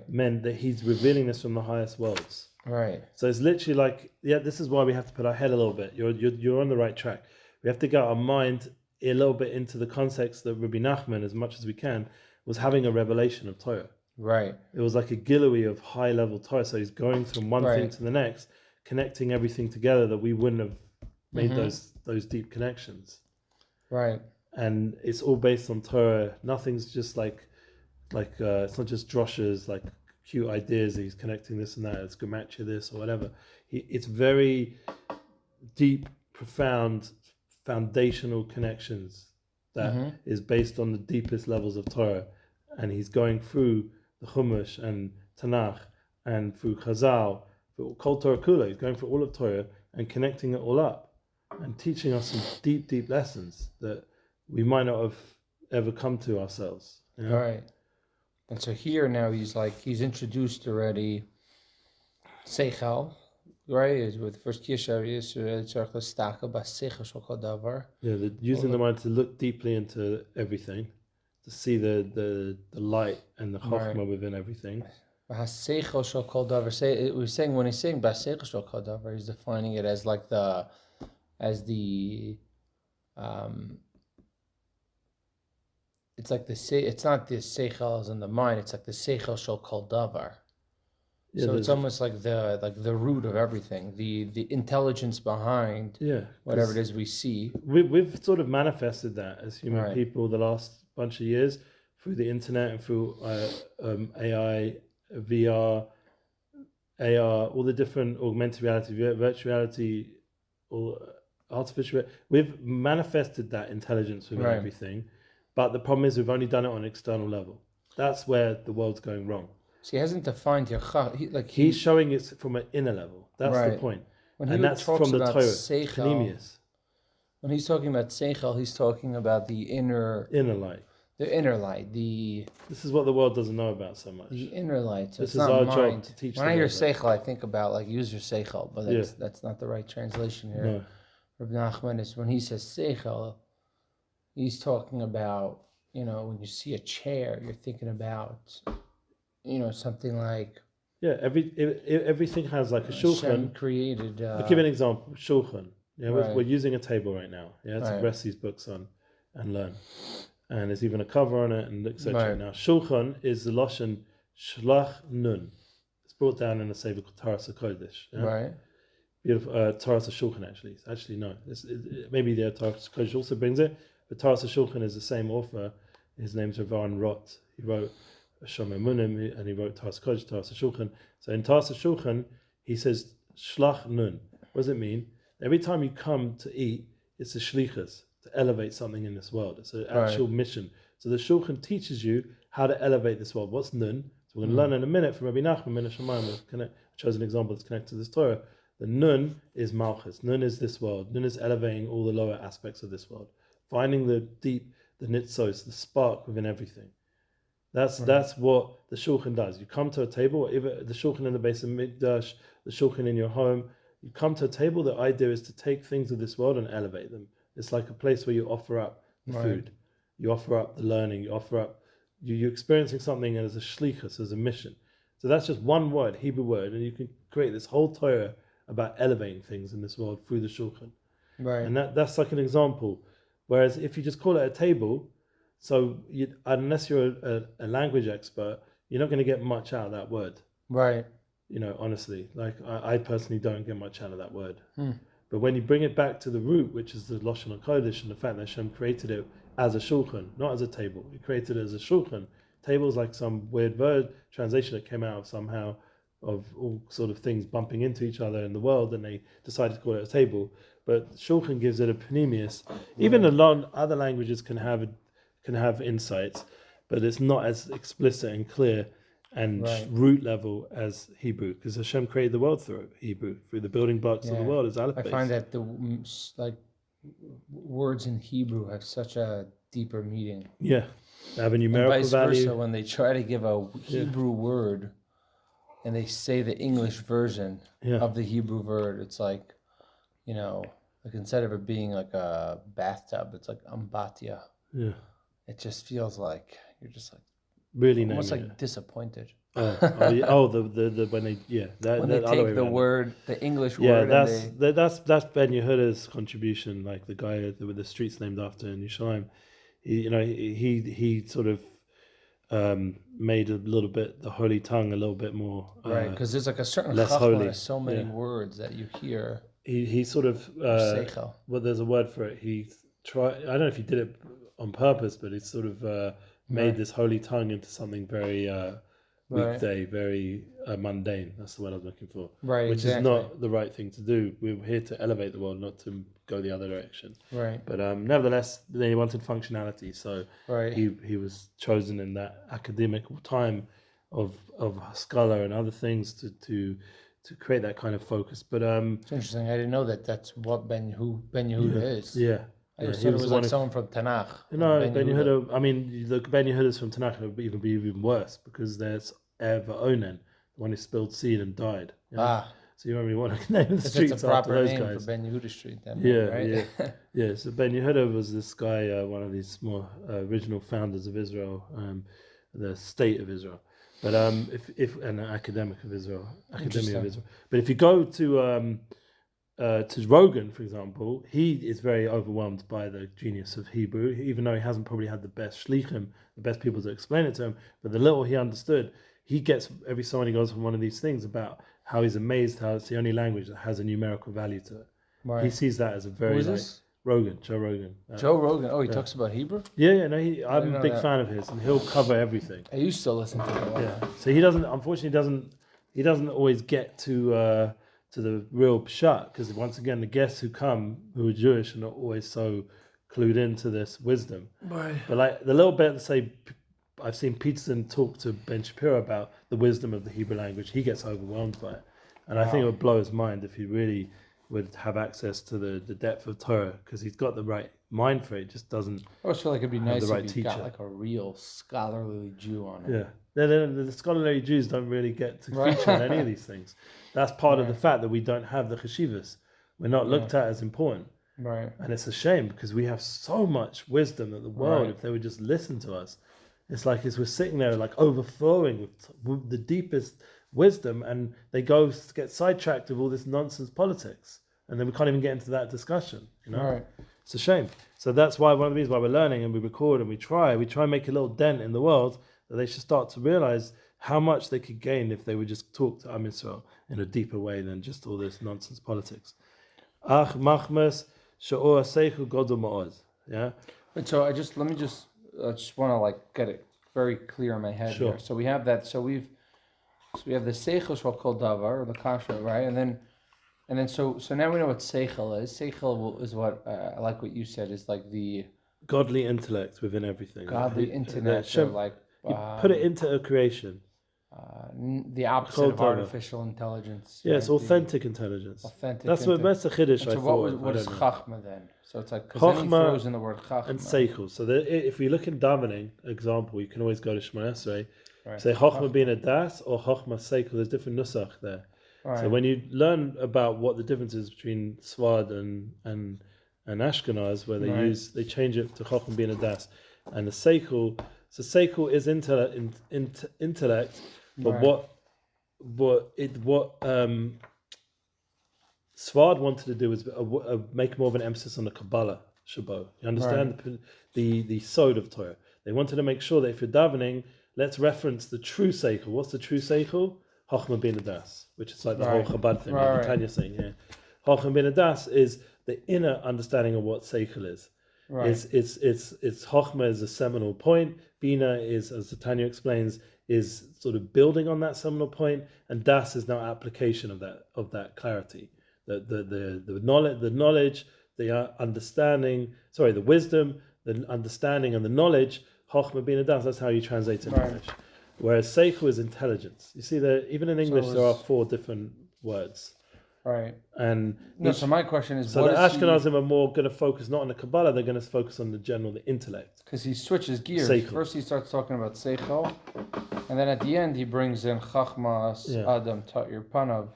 [SPEAKER 1] meant that he's revealing this from the highest worlds.
[SPEAKER 3] Right.
[SPEAKER 1] So it's literally like, this is why we have to put our head a little bit. You're on the right track. We have to get our mind a little bit into the context that Rabbi Nachman, as much as we can, was having a revelation of Torah.
[SPEAKER 3] Right.
[SPEAKER 1] It was like a gilui of high level Torah. So he's going from one thing to the next, connecting everything together that we wouldn't have made those deep connections.
[SPEAKER 3] Right.
[SPEAKER 1] And it's all based on Torah. Nothing's just like it's not just droshes, like cute ideas. He's connecting this and that. It's gematria this or whatever. It's very deep, profound, foundational connections that is based on the deepest levels of Torah. And he's going through the Chumash and Tanakh and through Chazal, through Kol Torah Kula. He's going through all of Torah and connecting it all up and teaching us some deep, deep lessons that we might not have ever come to ourselves. You know?
[SPEAKER 3] Right. And so here now he's introduced already seichel, right? Is with first Yeshar
[SPEAKER 1] using the mind to look deeply into everything, to see the light and the chokhmah within everything.
[SPEAKER 3] We're saying when he's saying baseichel shel kol davar, he's defining it as like it's like it's not the seichel as in the mind. It's like the seichel shel kol davar. So it's almost like the root of everything, the intelligence behind whatever it is we see.
[SPEAKER 1] We've sort of manifested that as human people the last bunch of years through the internet and through AI, VR, AR, all the different augmented reality, virtual reality, or artificial. We've manifested that intelligence within everything. But the problem is we've only done it on an external level. That's where the world's going wrong.
[SPEAKER 3] So he hasn't defined your
[SPEAKER 1] he's showing it from an inner level. That's the point.
[SPEAKER 3] And that's from the Torah. Seichel, when he's talking about seichel, he's talking about the inner light. The inner light.
[SPEAKER 1] This is what the world doesn't know about so much.
[SPEAKER 3] The inner light. So
[SPEAKER 1] this is our job to teach.
[SPEAKER 3] When I hear seichel, I think about like use your seichel, but that's not the right translation here.
[SPEAKER 1] No.
[SPEAKER 3] Rebbe Nachman is when he says seichel, he's talking about, when you see a chair, you're thinking about, something like...
[SPEAKER 1] Yeah, everything has like a shulchan.
[SPEAKER 3] Hashem created...
[SPEAKER 1] I'll give you an example. Shulchan. Yeah, we're using a table right now. Yeah, to rest these books on and learn. And there's even a cover on it and etc. Now, shulchan is the lashon shlach nun. It's brought down in a sefer called Torah Kodesh. Yeah? Right. Beautiful. Torah Shulchan actually. Actually, no. Maybe the Torah Kodesh also brings it. But Torah Shulchan is the same author. His name's Ravan Rot. He wrote Shomer Munim and he wrote Torah Kodesh, Torah Shulchan. So in Torah Shulchan, he says Shlach Nun. What does it mean? Every time you come to eat, it's a shlichus, to elevate something in this world. It's an actual mission. So the Shulchan teaches you how to elevate this world. What's Nun? So we're going to learn in a minute from Rabbi Nachman, Mincha Mariv. I chose an example that's connected to this Torah. The Nun is Malchus. Nun is this world. Nun is elevating all the lower aspects of this world. Finding the deep, the nitzos, the spark within everything. That's what the shulchan does. You come to a table, either the shulchan in the base of Mikdash, the shulchan in your home. You come to a table. The idea is to take things of this world and elevate them. It's like a place where you offer up the food, you offer up the learning, you offer up. You're experiencing something as a shlichus, as a mission. So that's just one word, Hebrew word, and you can create this whole Torah about elevating things in this world through the shulchan.
[SPEAKER 3] Right.
[SPEAKER 1] And that's like an example. Whereas if you just call it a table, unless you're a language expert, you're not going to get much out of that word.
[SPEAKER 3] Right.
[SPEAKER 1] Honestly, like I personally don't get much out of that word. But when you bring it back to the root, which is the Lashon HaKodesh, and the fact that Hashem created it as a shulchan, not as a table. He created it as a shulchan. Table is like some weird word translation that came out of somehow of all sort of things bumping into each other in the world, and they decided to call it a table. But shulchan gives it a panemius. Even a lot of other languages can have insights, but it's not as explicit and clear and root level as Hebrew, because Hashem created the world through Hebrew, through the building blocks of the world is Aleph.
[SPEAKER 3] I find that the words in Hebrew have such a deeper meaning.
[SPEAKER 1] Yeah, they have a numerical
[SPEAKER 3] and vice
[SPEAKER 1] value.
[SPEAKER 3] versa, when they try to give a Hebrew word and they say the English version of the Hebrew word, it's like, like instead of it being like a bathtub, it's like ambatya.
[SPEAKER 1] Yeah,
[SPEAKER 3] it just feels like you're just like
[SPEAKER 1] really
[SPEAKER 3] almost like disappointed.
[SPEAKER 1] The when they
[SPEAKER 3] when they take the word, the English word.
[SPEAKER 1] That's Ben Yehuda's contribution. Like the guy with the streets named after in Yerushalayim, he sort of made a little bit the holy tongue a little bit more
[SPEAKER 3] right, because there's like a certain
[SPEAKER 1] less
[SPEAKER 3] chachma,
[SPEAKER 1] holy.
[SPEAKER 3] so many words that you hear.
[SPEAKER 1] He sort of there's a word for it. He tried. I don't know if he did it on purpose, but he sort of made this holy tongue into something very weekday, very mundane. That's the word I was looking for.
[SPEAKER 3] Right,
[SPEAKER 1] which is not the right thing to do. We're here to elevate the world, not to go the other direction.
[SPEAKER 3] Right.
[SPEAKER 1] But nevertheless, they wanted functionality, so he was chosen in that academic time of scholar and other things to create that kind of focus. But
[SPEAKER 3] it's interesting. I didn't know that's what Ben Yehuda is.
[SPEAKER 1] Yeah.
[SPEAKER 3] I thought it was like someone from Tanakh.
[SPEAKER 1] No, Ben Yehuda. I mean, the Ben Yehudas from Tanakh would be even worse, because there's Eva Onen, the one who spilled seed and died. So you don't really want to name the streets after those guys.
[SPEAKER 3] For Ben Yehuda Street, then,
[SPEAKER 1] right? Yeah. So Ben Yehuda was this guy, one of these more original founders of Israel, the state of Israel. But if an academic of Israel, Academia of Israel. But if you go to Rogan, for example, he is very overwhelmed by the genius of Hebrew, even though he hasn't probably had the best shlichim, the best people to explain it to him. But the little he understood, he gets every so often he goes from one of these things about how he's amazed how it's the only language that has a numerical value to it. Right. He sees that as a very Joe Rogan.
[SPEAKER 3] Joe Rogan. Oh, he talks about Hebrew?
[SPEAKER 1] Yeah. No, I'm a big fan of his, and he'll cover everything.
[SPEAKER 3] I used to listen to him.
[SPEAKER 1] Yeah. So he doesn't always get to the real pshat, because once again the guests who come who are Jewish are not always so clued into this wisdom. Right. But like the little bit, say, I've seen Peterson talk to Ben Shapiro about the wisdom of the Hebrew language. He gets overwhelmed by it, and I think it would blow his mind if he really would have access to the depth of Torah, because he's got the right mind for it. It just doesn't.
[SPEAKER 3] I always feel like it'd be nice if you
[SPEAKER 1] teacher.
[SPEAKER 3] got like a real scholarly Jew on it.
[SPEAKER 1] Yeah. The scholarly Jews don't really get to feature on any of these things. That's part of the fact that we don't have the cheshivas. We're not looked at as important.
[SPEAKER 3] Right.
[SPEAKER 1] And it's a shame, because we have so much wisdom that the world, if they would just listen to us, it's like we're sitting there like overflowing with the deepest wisdom, and they get sidetracked with all this nonsense politics, and then we can't even get into that discussion.
[SPEAKER 3] Right.
[SPEAKER 1] It's a shame. So that's why one of the reasons why we're learning and we record and we try and make a little dent in the world, that they should start to realize how much they could gain if they would just talk to Am Yisrael in a deeper way than just all this nonsense politics. Ach machmas she'or seichu godol ma'oz. Yeah.
[SPEAKER 3] So I just want to like get it very clear in my head here. So we have that. So we have the seichel shel kol davar, or the kasha, right? And then so now we know what seichel is. Seichel is what I like what you said, is like the
[SPEAKER 1] godly intellect within everything.
[SPEAKER 3] Godly intellect,
[SPEAKER 1] you put it into a creation.
[SPEAKER 3] the opposite of artificial intelligence.
[SPEAKER 1] Yeah,
[SPEAKER 3] right?
[SPEAKER 1] it's authentic intelligence.
[SPEAKER 3] Authentic.
[SPEAKER 1] That's the Chiddush I
[SPEAKER 3] So
[SPEAKER 1] thought.
[SPEAKER 3] what is Chachma then? So it's like, because then he
[SPEAKER 1] Chochma
[SPEAKER 3] throws in the word Chachma.
[SPEAKER 1] and Seichel. So if we look in davening, example, you can always go to Shemona Esrei,
[SPEAKER 3] Right.
[SPEAKER 1] say Chochma being a das or Chochma Seichel. There's different nusach there.
[SPEAKER 3] Right.
[SPEAKER 1] So when you learn about what the difference is between Swad and Ashkenaz, where they change it to Chochma being a das, and the Seichel. So Seichel is intellect, but what Swad wanted to do was make more of an emphasis on the Kabbalah Shabo. You understand the sod of Torah. They wanted to make sure that if you're davening, let's reference the true Seichel. What's the true Seichel? Chochma bin Adas, which is like the whole Chabad thing, like the Tanya saying here. Chochma bin Adas is the inner understanding of what Seichel is. Right. It's Chochma is a seminal point. Bina is, as the Tanya explains, is sort of building on that seminal point, and Das is now application of that clarity. The knowledge, the understanding. Sorry, the wisdom, the understanding, and the knowledge. Chochma bin Adas. That's how you translate it in English. Whereas Seichel is intelligence. You see that even in English there are 4 different words.
[SPEAKER 3] Right.
[SPEAKER 1] And
[SPEAKER 3] so my question is,
[SPEAKER 1] so the Ashkenazim are more going to focus not on the Kabbalah, they're going to focus on the intellect.
[SPEAKER 3] Because he switches gears.
[SPEAKER 1] Seichel.
[SPEAKER 3] First he starts talking about Seichel, and then at the end he brings in Chachmas Adam Ta'ir Panav.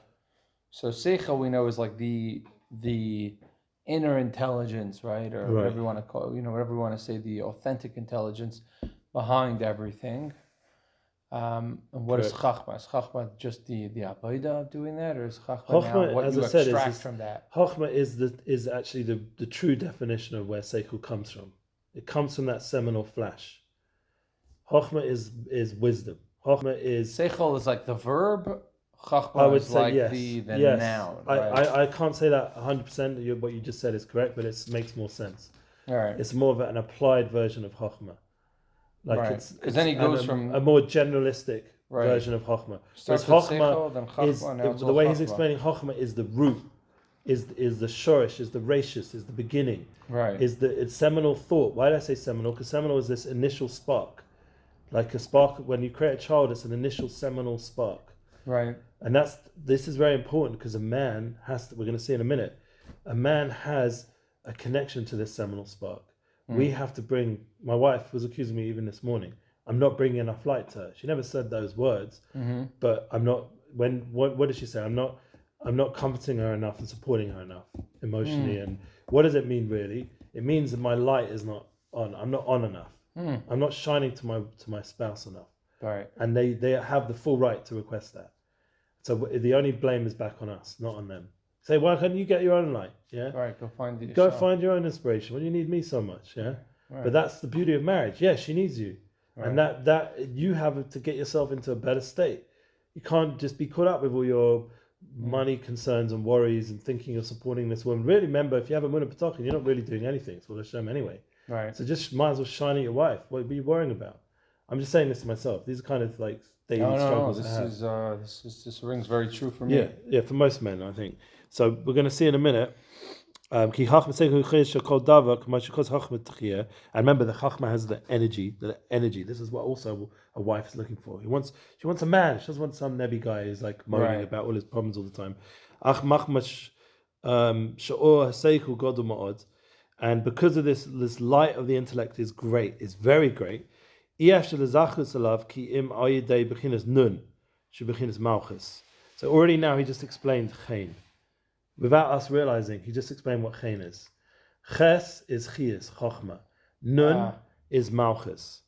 [SPEAKER 3] So Seichel we know is like the inner intelligence, right? Or whatever you want to call it, whatever you want to say, the authentic intelligence behind everything. And what is Chachma? Is Chachma just the Avodah of doing that, or is Chachma now what you extract from that?
[SPEAKER 1] Chachma is actually the true definition of where Seichel comes from. It comes from that seminal flash. Chachma is wisdom. Chachma is...
[SPEAKER 3] Seichel is like the verb. Chachma is like the noun. Right?
[SPEAKER 1] I can't say that 100%. What you just said is correct, but it makes more sense.
[SPEAKER 3] All right.
[SPEAKER 1] It's more of an applied version of Chachma. Like it's
[SPEAKER 3] then he goes from
[SPEAKER 1] a more generalistic version of Chochma.
[SPEAKER 3] Starts with Seichel, then Chachma,
[SPEAKER 1] is the way he's explaining Chochma is the root, is the shorish, is the rashis, is the beginning, it's seminal thought. Why did I say seminal? Because seminal is this initial spark, like a spark when you create a child. It's an initial seminal spark,
[SPEAKER 3] right?
[SPEAKER 1] And this is very important because a man has to. We're going to see in a minute. A man has a connection to this seminal spark. We have to bring. My wife was accusing me even this morning. I'm not bringing enough light to her. She never said those words, but I'm not. What did she say? I'm not comforting her enough and supporting her enough emotionally. And what does it mean really? It means that my light is not on. I'm not on enough. I'm not shining to my spouse enough.
[SPEAKER 3] Right.
[SPEAKER 1] And they have the full right to request that. So the only blame is back on us, not on them. Say, why can't you get your own light? Yeah.
[SPEAKER 3] Right. Go find
[SPEAKER 1] your own inspiration. Well, you need me so much. Yeah.
[SPEAKER 3] Right.
[SPEAKER 1] But that's the beauty of marriage. Yeah, she needs you, and that you have to get yourself into a better state. You can't just be caught up with all your money concerns and worries and thinking you're supporting this woman. Really, remember, if you have a munah p'tochen, you're not really doing anything. It's for Hashem anyway.
[SPEAKER 3] Right.
[SPEAKER 1] So just might as well shine at your wife. What are you worrying about? I'm just saying this to myself. These are kind of like daily struggles.
[SPEAKER 3] This rings very true for me.
[SPEAKER 1] Yeah, for most men, I think. So we're going to see in a minute. And remember, the Chachma has the energy. This is what also a wife is looking for. She wants a man. She doesn't want some nebby guy who's like moaning about all his problems all the time. And because of this light of the intellect is great. It's very great. So already now he just explained chen. Without us realizing, he just explained what chen is. Ches is chiyas, chochma. Nun is malchus.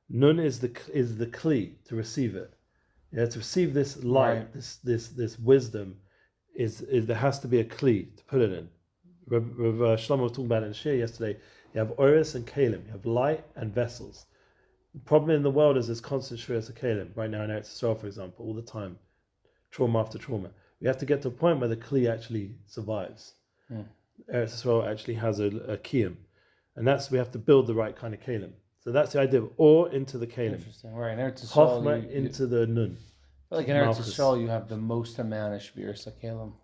[SPEAKER 1] Nun is the kli to receive it. Yeah, to receive this light, this wisdom, is there has to be a kli to put it in. Rav Shlomo was talking about it in Shir yesterday. You have oris and kalim. You have light and vessels. The problem in the world is there's constant shrias of kalim. Right now in Eretz Yisrael, for example, all the time, trauma after trauma. We have to get to a point where the kli actually survives. Eretz Yisrael actually has a kiyum, and we have to build the right kind of kalim. So that's the idea of or into the kalim.
[SPEAKER 3] Interesting, right? In Eretz Yisrael,
[SPEAKER 1] Chochma into the nun.
[SPEAKER 3] Like in Eretz Yisrael, you have the most amount of shviras kalim.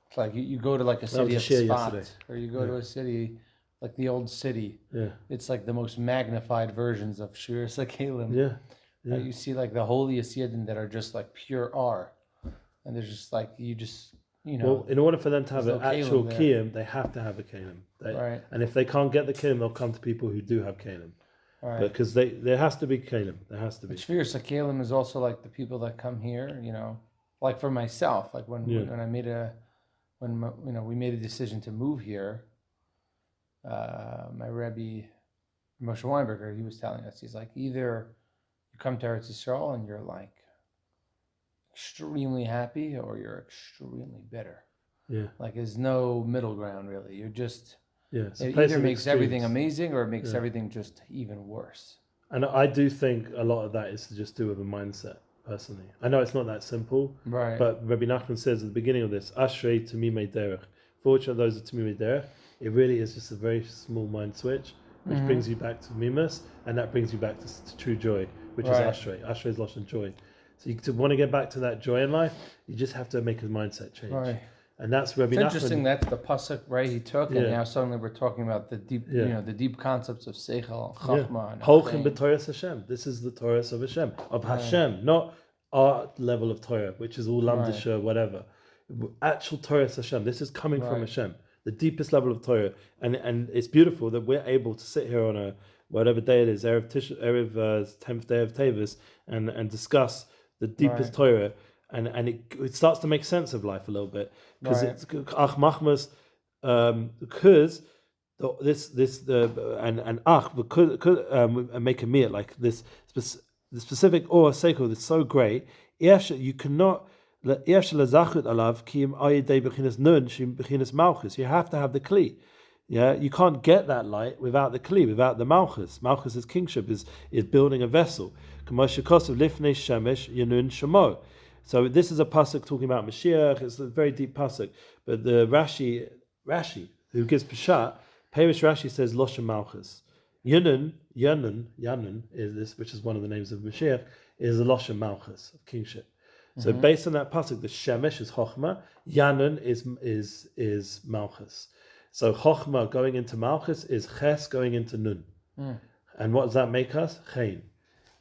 [SPEAKER 3] It's like you go to like a city of Spot, or you go to a city like the old city.
[SPEAKER 1] Yeah,
[SPEAKER 3] it's like the most magnified versions of shviras kalim.
[SPEAKER 1] Yeah. Yeah.
[SPEAKER 3] You see like the holiest yidden that are just like pure R, and they're just like
[SPEAKER 1] Well, in order for them to have
[SPEAKER 3] there's
[SPEAKER 1] an
[SPEAKER 3] no
[SPEAKER 1] actual
[SPEAKER 3] kelim there.
[SPEAKER 1] kiyum, they have to have a kelim.
[SPEAKER 3] Right.
[SPEAKER 1] And if they can't get the kelim, they'll come to people who do have kelim.
[SPEAKER 3] Right.
[SPEAKER 1] Because there has to be kelim. There has to be.
[SPEAKER 3] Which fierce Kalim is also like the people that come here, like for myself, like when I made we made a decision to move here. My Rebbe, Moshe Weinberger, he was telling us, he's like, either you come to Eretz Yisrael and you're like extremely happy, or you're extremely bitter.
[SPEAKER 1] Yeah.
[SPEAKER 3] Like there's no middle ground really. You're just
[SPEAKER 1] It
[SPEAKER 3] either makes everything amazing or it makes everything just even worse.
[SPEAKER 1] And I do think a lot of that is to just do with a mindset, personally. I know it's not that simple,
[SPEAKER 3] right?
[SPEAKER 1] But Rabbi Nachman says at the beginning of this, Ashrei Tamimei Derech. Fortunate those are Tamimei Derech. It really is just a very small mind switch, which brings you back to Mimas, and that brings you back to true joy, which is Ashrei. Ashrei is lost in joy. So to want to get back to that joy in life, you just have to make a mindset change.
[SPEAKER 3] Right.
[SPEAKER 1] And that's Rabbi Nachman.
[SPEAKER 3] It's interesting that's the pasuk, right? He took, and now suddenly we're talking about the deep, the deep concepts of seichel, chachma, and
[SPEAKER 1] Holchem b'Torah Hashem. This is the Torah of Hashem, Hashem, not our level of Torah, which is all lamdisha, whatever. Actual Torah Hashem. This is coming from Hashem, the deepest level of Torah, and it's beautiful that we're able to sit here on a whatever day it is, Erev 10th day of Tavis, and discuss the deepest Torah. And it starts to make sense of life a little bit because it's ach machmas because make a meal like this the specific or seichel that's so great you cannot you have to have the kli. You can't get that light without the kli, without the malchus. Malchus is kingship, is building a vessel. So this is a pasuk talking about Mashiach. It's a very deep pasuk, but the Rashi who gives Peshat, Perish Rashi says Loshem Malchus. Yanun is this, which is one of the names of Mashiach, is the Loshem Malchus of kingship. So based on that pasuk, the Shemesh is Chochma, Yanun is Malchus. So Chochma going into Malchus is Ches going into Nun. And what does that make us? Chayin.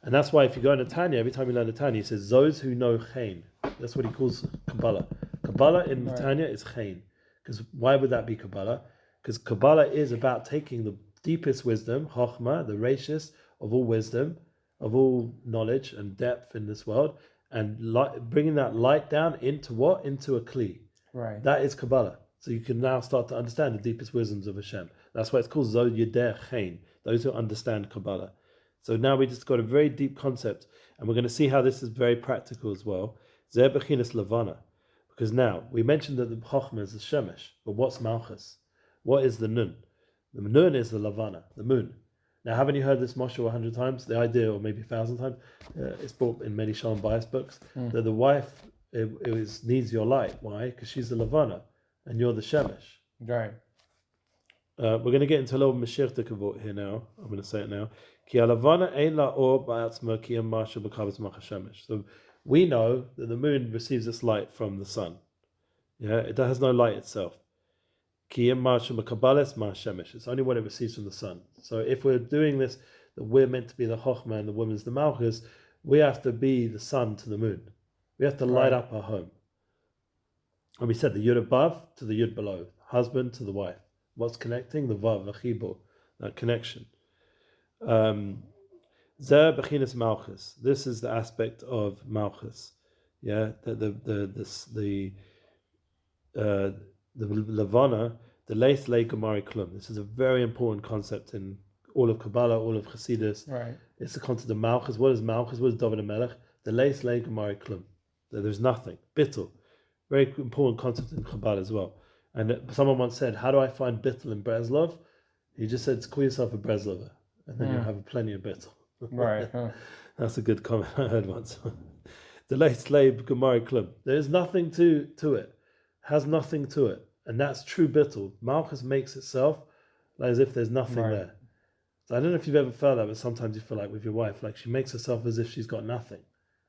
[SPEAKER 1] And that's why if you go into Tanya, every time you learn the Tanya, he says, those who know Chayin. That's what he calls Kabbalah. Kabbalah in Tanya is Chayin. Because why would that be Kabbalah? Because Kabbalah is about taking the deepest wisdom, Chochmah, the rachis of all wisdom, of all knowledge and depth in this world, and bringing that light down into what? Into a Kli.
[SPEAKER 3] Right.
[SPEAKER 1] That is Kabbalah. So you can now start to understand the deepest wisdoms of Hashem. That's why it's called Zod Yedeh Chayin, those who understand Kabbalah. So now we just got a very deep concept, and we're going to see how this is very practical as well. Zeh bechinas levana, because now we mentioned that the chokhmah is the shemesh, but what's malchus? What is the nun? The nun is the levana, the moon. Now, haven't you heard this Moshe 100 times? The idea, or maybe 1,000 times, it's brought in many Shalom Bias books that the wife needs your light. Why? Because she's the levana, and you're the shemesh. Right. We're going to get into a little Mashiach Kavot here now. I'm going to say it now. So we know that the moon receives its light from the sun. Yeah, it has no light itself. It's only what it receives from the sun. So if we're doing this, that we're meant to be the Chochmah and the woman's the Malchus, we have to be the sun to the moon. We have to light up our home. And we said the Yud above to the Yud below, husband to the wife. What's connecting? The Vav, the Chibur, that connection. Zer bechinas Malchus. This is the aspect of Malchus. Yeah, the Levana, the Leith Le Gemari Klum. This is a very important concept in all of Kabbalah, all of Chassidus.
[SPEAKER 3] Right.
[SPEAKER 1] It's the concept of Malchus. What is Malchus? What is David HaMelech? The Leith Le Gemari Klum. There's nothing. Bittul. Very important concept in Kabbalah as well. And someone once said, how do I find Bittul in Breslov? He just said, call yourself a Breslover, and then you'll have plenty of Bittul.
[SPEAKER 3] Right.
[SPEAKER 1] That's a good comment I heard once. The late slave Gemari Klum. There is nothing to it. Has nothing to it. And that's true Bittul. Malchus makes itself like as if there's nothing there. So I don't know if you've ever felt that, but sometimes you feel like with your wife, like she makes herself as if she's got nothing.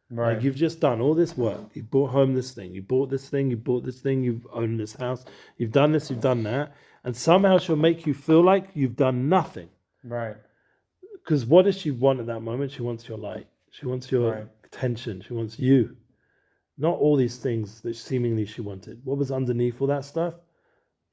[SPEAKER 1] Right. Like you've just done all this work. You brought home this thing. You bought this thing. You bought this thing. You've owned this house. You've done this. You've done that. And somehow she'll make you feel like you've done nothing.
[SPEAKER 3] Right.
[SPEAKER 1] Because what does she want at that moment? She wants your light. She wants your attention. She wants you. Not all these things that seemingly she wanted. What was underneath all that stuff?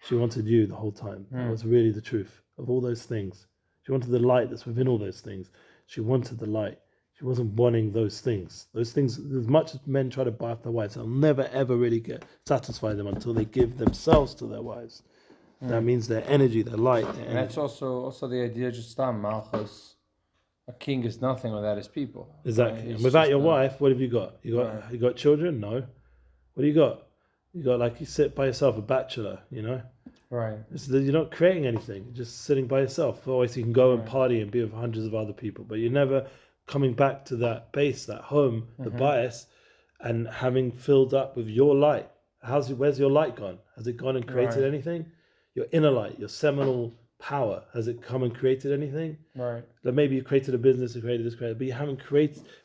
[SPEAKER 1] She wanted you the whole time. That was really the truth of all those things. She wanted the light that's within all those things. She wanted the light. She wasn't wanting those things. Those things, as much as men try to buy off their wives, they'll never ever really satisfy them until they give themselves to their wives. That means their energy, their light. Their
[SPEAKER 3] and that's also the idea just Malchus. A king is nothing without his people.
[SPEAKER 1] Exactly. And without your wife, what have you got? You got children? No. What do you got? You got like you sit by yourself, a bachelor,
[SPEAKER 3] Right.
[SPEAKER 1] You're not creating anything. You're just sitting by yourself. Always you can go and party and be with hundreds of other people, but you're never coming back to that base, that home, the bias, and having filled up with your light. Where's your light gone? Has it gone and created anything? Your inner light, your seminal power, has it come and created anything?
[SPEAKER 3] Right.
[SPEAKER 1] Like maybe you created a business, you created this, but you haven't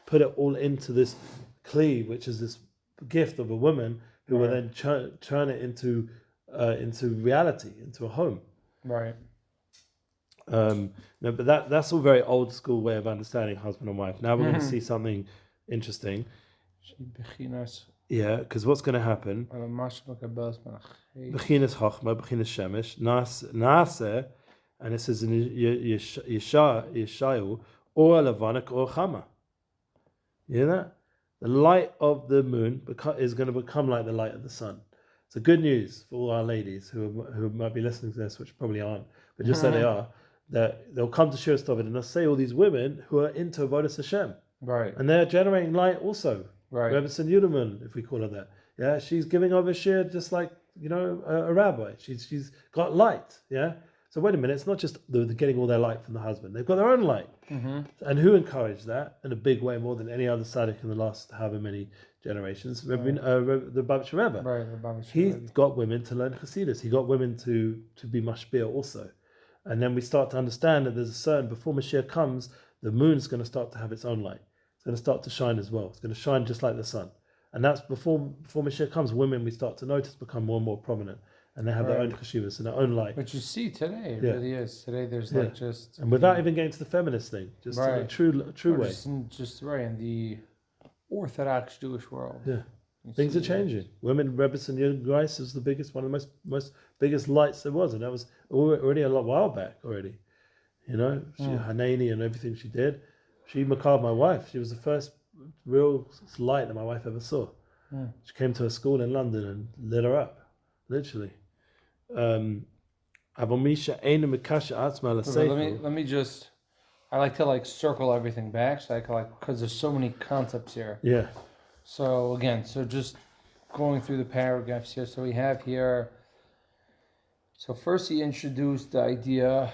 [SPEAKER 1] put it all into this kli, which is this gift of a woman who will then turn it into reality, into a home.
[SPEAKER 3] Right.
[SPEAKER 1] No, but that's all very old school way of understanding husband and wife. Now we're going to see something interesting. Yeah, because what's going to happen? Bechinas Chachma, Bechinas Shemesh, Naaseh, and it says in Yeshayahu, or Levanik or Chama. You hear that? The light of the moon is going to become like the light of the sun. So good news for all our ladies who might be listening to this, which probably aren't, but just say they are, that they'll come to Shir Tovit and they'll say all these women who are into Avodas Hashem.
[SPEAKER 3] Right.
[SPEAKER 1] And they're generating light also.
[SPEAKER 3] Right.
[SPEAKER 1] Rebbe Yudaman, if we call her that. Yeah, she's giving over shir just like, a rabbi. She's got light. Yeah. So wait a minute, it's not just the getting all their light from the husband. They've got their own light. Mm-hmm. And who encouraged that in a big way more than any other tzaddik in the last however many generations? The Babich Rebbe.
[SPEAKER 3] Right, the Babich
[SPEAKER 1] He
[SPEAKER 3] Rebbe.
[SPEAKER 1] got women to learn Chassidus. He got women to be mashpia also. And then we start to understand that there's a certain, before Mashiach comes, the moon's going to start to have its own light. It's going to start to shine as well. It's going to shine just like the sun. And that's before Mashiach comes, women we start to notice become more and more prominent. And they have their own chashivas and their own light.
[SPEAKER 3] But you see today, it really is. Today there's like just...
[SPEAKER 1] And without even getting to the feminist thing, just in a true way.
[SPEAKER 3] Just right, in the Orthodox Jewish world.
[SPEAKER 1] Yeah. Things are changing. Women, Rebbe and Grace is the biggest, one of the most biggest lights there was. And that was already a while back already. Hanani and everything she did. She makab my wife. She was the first real light that my wife ever saw. She came to a school in London and lit her up, literally. Let me
[SPEAKER 3] just. I like to circle everything back, so I can because there's so many concepts here.
[SPEAKER 1] Yeah.
[SPEAKER 3] So again, just going through the paragraphs here. So we have here. So first he introduced the idea.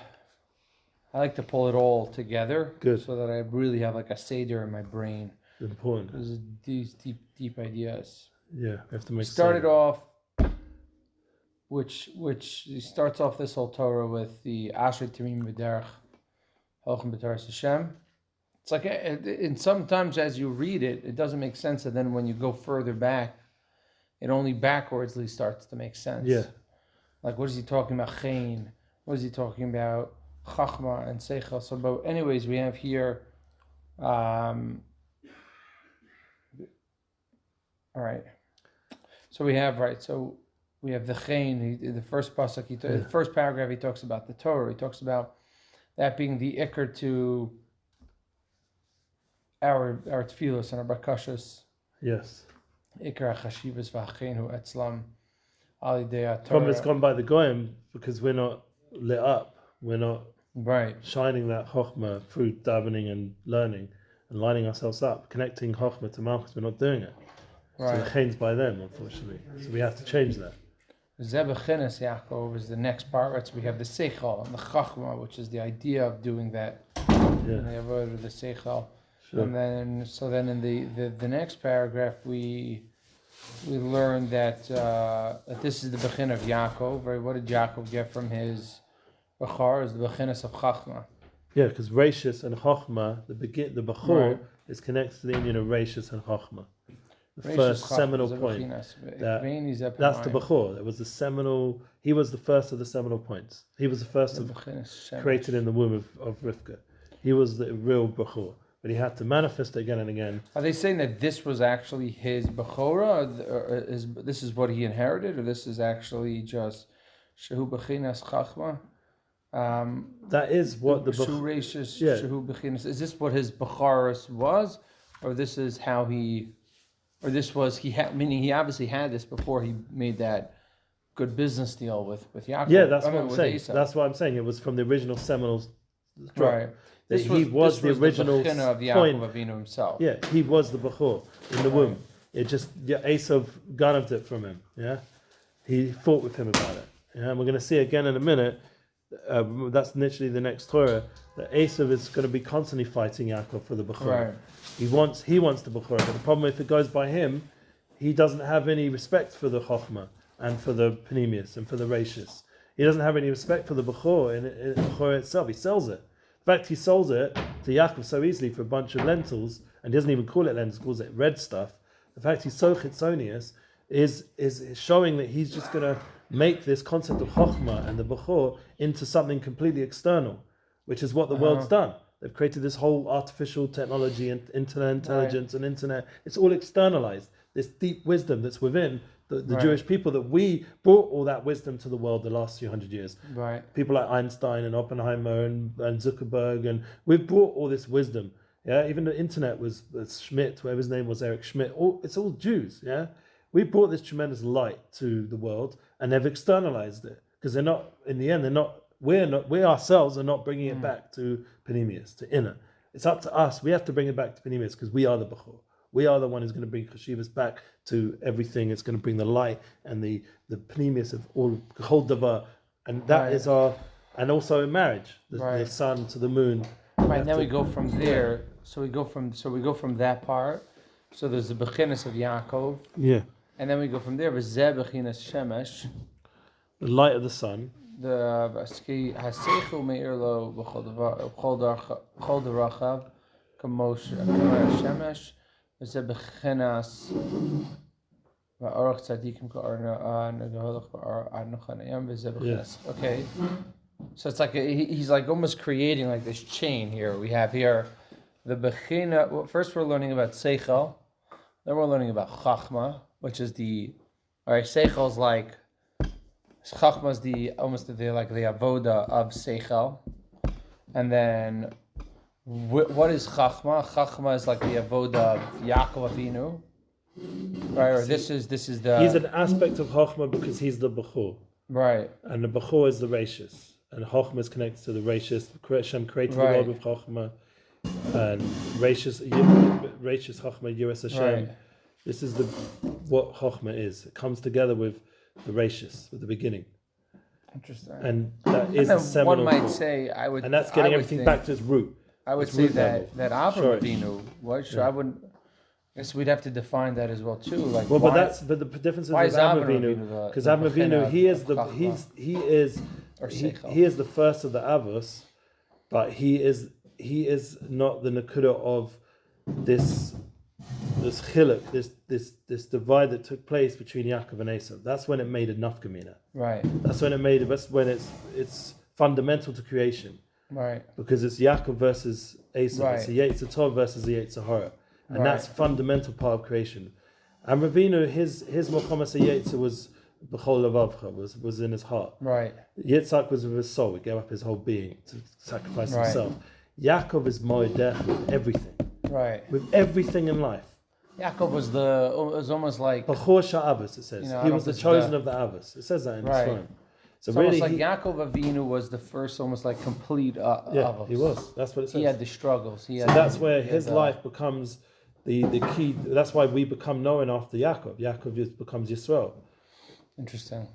[SPEAKER 3] I like to pull it all together.
[SPEAKER 1] Good.
[SPEAKER 3] So that I really have a seder in my brain.
[SPEAKER 1] Important.
[SPEAKER 3] Because these deep ideas.
[SPEAKER 1] Yeah, we have to make.
[SPEAKER 3] Started off. Which he starts off this whole Torah with the Asher Timim B'derech Holchem B'Torah Hashem. It's like, and sometimes as you read it, it doesn't make sense, and then when you go further back, it only backwardsly starts to make sense.
[SPEAKER 1] Yeah.
[SPEAKER 3] Like, what is he talking about? Chayin. What is he talking about? Chachma and Seichel. So, but anyways, we have here. All right. So we have So we have the chayin. The first pasuk. The first paragraph. He talks about the Torah. He talks about that being the ikar to our tefillos and our bakashas.
[SPEAKER 1] Yes.
[SPEAKER 3] Ikar chashivas v'achenu etzlam alidei Torah.
[SPEAKER 1] Problem is gone by the goyim because we're not lit up. We're not shining that chokhmah through davening and learning and lining ourselves up, connecting chokhmah to malchus. We're not doing it. So the chain's by them, unfortunately. So we have to change that.
[SPEAKER 3] Zebechenes Yaakov is the next part. Right? So we have the seichel and the chachma, which is the idea of doing that.
[SPEAKER 1] Yeah.
[SPEAKER 3] And the seichel.
[SPEAKER 1] Sure.
[SPEAKER 3] And then in the next paragraph we learn that this is the bechin of Yaakov. Right? What did Yaakov get from his bechor? Is the bechinas of chachma.
[SPEAKER 1] Yeah, because Reishis and chachma, the bechor is connected to the union of Reishis and chachma. The first seminal point. That's the Bechor. It was the seminal. He was the first of the seminal points. He was the first of created in the womb of Rivka. He was the real Bechor. but he had to manifest it again and again.
[SPEAKER 3] Are they saying that this was actually his Bechora, or this is what he inherited, or this is actually just Shehu Bechinas Chachma?
[SPEAKER 1] That is what the
[SPEAKER 3] Shehu Bechinas. Is this what his Bechoros was, or this is how he, or this was he had? Meaning he obviously had this before he made that good business deal with Yaakov.
[SPEAKER 1] Yeah, that's what I'm saying. That's what I'm saying. It was from the original seminal.
[SPEAKER 3] Right.
[SPEAKER 1] He was the original
[SPEAKER 3] the of
[SPEAKER 1] point.
[SPEAKER 3] Yaakov Avinu himself.
[SPEAKER 1] Yeah, he was the Bechor in the womb. It just Esav ganav it from him. Yeah, he fought with him about it. Yeah, and we're going to see again in a minute. That's literally the next Torah. That Esav is going to be constantly fighting Yaakov for the Bechor.
[SPEAKER 3] Right.
[SPEAKER 1] He wants the Bechor, but the problem if it goes by him, he doesn't have any respect for the Chochmah and for the Panemius and for the Rashis. He doesn't have any respect for the Bechor in Bechor itself. He sells it. In fact, he sells it to Yaakov so easily for a bunch of lentils, and he doesn't even call it lentils, he calls it red stuff. The fact he's so chitzonius is showing that he's just going to make this concept of Chochmah and the Bechor into something completely external, which is what the world's done. They've created this whole artificial technology and internet intelligence and internet. It's all externalized. This deep wisdom that's within the Jewish people, that we brought all that wisdom to the world the last few hundred years.
[SPEAKER 3] Right.
[SPEAKER 1] People like Einstein and Oppenheimer and Zuckerberg, and we've brought all this wisdom. Yeah, even the internet was Schmidt, whoever his name was, Eric Schmidt. It's all Jews. Yeah, we brought this tremendous light to the world, and they've externalized it because they're not. In the end, they're not. We ourselves are not bringing it back to Panemius, to inner. It's up to us. We have to bring it back to Panemius because we are the Bechor. We are the one who's going to bring Chashivas back to everything. It's going to bring the light and the Panemius of all Davar, and that is our. And also in marriage, the sun to the moon.
[SPEAKER 3] Right. And then we go from there. So we go from that part. So there's the Bechinas of Yaakov.
[SPEAKER 1] Yeah.
[SPEAKER 3] And then we go from there. V'zeh Bechinas Shemesh.
[SPEAKER 1] The light of the sun.
[SPEAKER 3] The Haseichel Meir Lo B'chol Darachav Kamosh Shemesh. V'zeh Bechinas V'Aruch Tzadikim Ka'arna Negaholach V'Arnochanayim V'zeh Bechinas. Okay. So it's like he's like almost creating like this chain here. We have here the Bechina. Well, first we're learning about Seichel. Then we're learning about Chachma, which is Seichel is like, Chachma is the avoda of Seichel. And then, what is Chachma? Chachma is like the avoda of Yaakov Avinu. Right, or this is the...
[SPEAKER 1] He's an aspect of Chachma because he's the Bechor.
[SPEAKER 3] Right.
[SPEAKER 1] And the Bechor is the Rashis. And Chachma is connected to the Rashis. Hashem created the world with Chachma. And Rashis Chachma, Yiras Hashem.
[SPEAKER 3] Right.
[SPEAKER 1] This is what Chachma is. It comes together with the Rashis, with the beginning.
[SPEAKER 3] Interesting.
[SPEAKER 1] And that is the seminal.
[SPEAKER 3] One might say, and
[SPEAKER 1] that's getting everything back to its root.
[SPEAKER 3] I would say that Avram Avinu, I wouldn't. I guess we'd have to define that as well too. Like,
[SPEAKER 1] but the difference is with Avram Avinu, because Avram Avinu, he is the first of the Avos, but he is not the Nakuda of this chiluk, this divide that took place between Yaakov and Esav. That's when it made a nafkamina.
[SPEAKER 3] Right.
[SPEAKER 1] That's when it's fundamental to creation.
[SPEAKER 3] Right.
[SPEAKER 1] Because it's Yaakov versus Esav.
[SPEAKER 3] Right.
[SPEAKER 1] It's the Yetzer Tov versus the Yetzer Hara. And that's fundamental part of creation. And Ravinu, his Mochamas Yetzer was B'chol Levavcha, was in his heart.
[SPEAKER 3] Right.
[SPEAKER 1] Yitzhak was with his soul. He gave up his whole being to sacrifice himself. Yaakov is Moedech with everything.
[SPEAKER 3] Right.
[SPEAKER 1] With everything in life.
[SPEAKER 3] Yaakov was almost like
[SPEAKER 1] B'chor Sha'avos, it says. He was the chosen of the Avos. It says that in the Sfarim. So
[SPEAKER 3] it's
[SPEAKER 1] really,
[SPEAKER 3] almost like Yaakov Avinu was the first, almost like complete Avos.
[SPEAKER 1] He was. That's what it says.
[SPEAKER 3] He had the struggles.
[SPEAKER 1] That's where his life becomes the key. That's why we become known after Yaakov. Yaakov becomes Yisrael.
[SPEAKER 3] Interesting.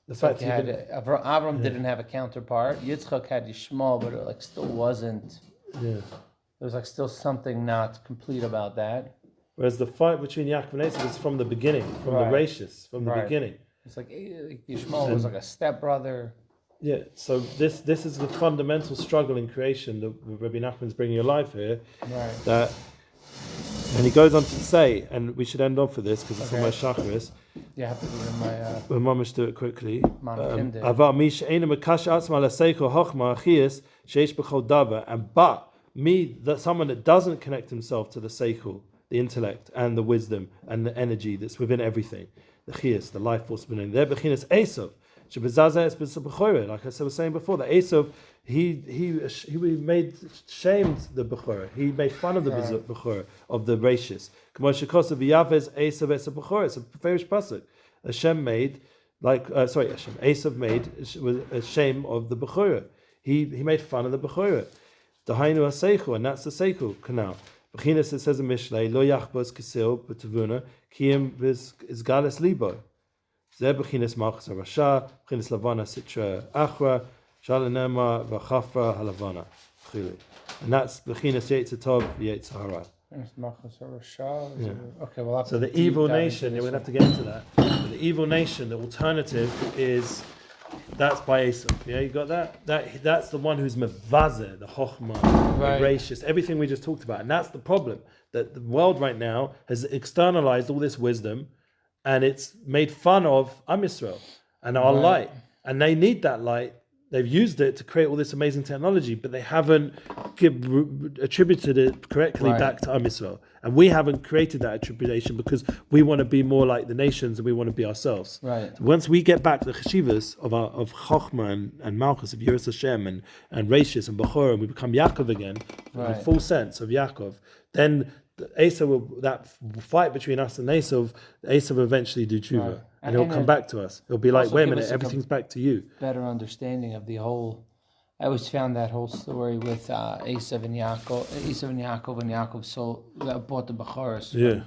[SPEAKER 1] The fact
[SPEAKER 3] Avram didn't have a counterpart. Yitzchak had Yishmael, but it still wasn't.
[SPEAKER 1] Yeah.
[SPEAKER 3] There was still something not complete about that.
[SPEAKER 1] Whereas the fight between Yaakov and Esav is from the beginning, from the Rashis, from the beginning.
[SPEAKER 3] It's like Yishmael was like a stepbrother.
[SPEAKER 1] Yeah, so this is the fundamental struggle in creation that Rabbi Nachman's bringing alive here.
[SPEAKER 3] Right.
[SPEAKER 1] And he goes on to say, and we should end off with this because it's almost Shacharit.
[SPEAKER 3] Yeah, I have to do it in my...
[SPEAKER 1] We'll mamish do it quickly.
[SPEAKER 3] And
[SPEAKER 1] but someone that doesn't connect himself to the seichel, the intellect and the wisdom and the energy that's within everything, the chiyas, the life force within there, bechinas Esav. Like I was saying before, that Esav, he made shamed the Bechorah. He made fun of the Bechorah, of the Rashis. It's a famous pasuk. Hashem made, Esav made a shame of the Bechorah. He made fun of the Bechorah. Dahainu HaSeichel, and that's the Seichel canal. Bechinas, it says in Mishlei, Lo Yachbos Kisil B'Tavuna Kiyim Izgalis Libo. Zeh bechinas Malchus HaRasha, bechinas Lavana Sitra Achra, Shalanema V'Chafra HaLavana. And that's bechinas Yetzer Tov Yetzer Hara.
[SPEAKER 3] Malchus HaRasha. Okay, well,
[SPEAKER 1] so the evil nation, we'd have to get into that. The evil nation, the alternative is, that's by Esav. Yeah, you got that? That's the one who's mevazeh, the chokhmah, the gracious, everything we just talked about. And that's the problem, that the world right now has externalized all this wisdom, and it's made fun of Am Yisrael and our light. And they need that light. They've used it to create all this amazing technology, but they haven't attributed it correctly back to Am Yisrael. And we haven't created that attribution because we want to be more like the nations and we want to be ourselves.
[SPEAKER 3] Right.
[SPEAKER 1] So once we get back to the cheshivas of Chochmah and Malchus, of Yiras Hashem and Rashis and Bechorah, and we become Yaakov again, in the full sense of Yaakov, then that fight between us and Esav will eventually do tshuva. And he'll come back to us. It'll be like, wait a minute, everything's back to you.
[SPEAKER 3] Better understanding of the whole. I always found that whole story with Esav and Yaakov, and Yaakov bought the Bechoros from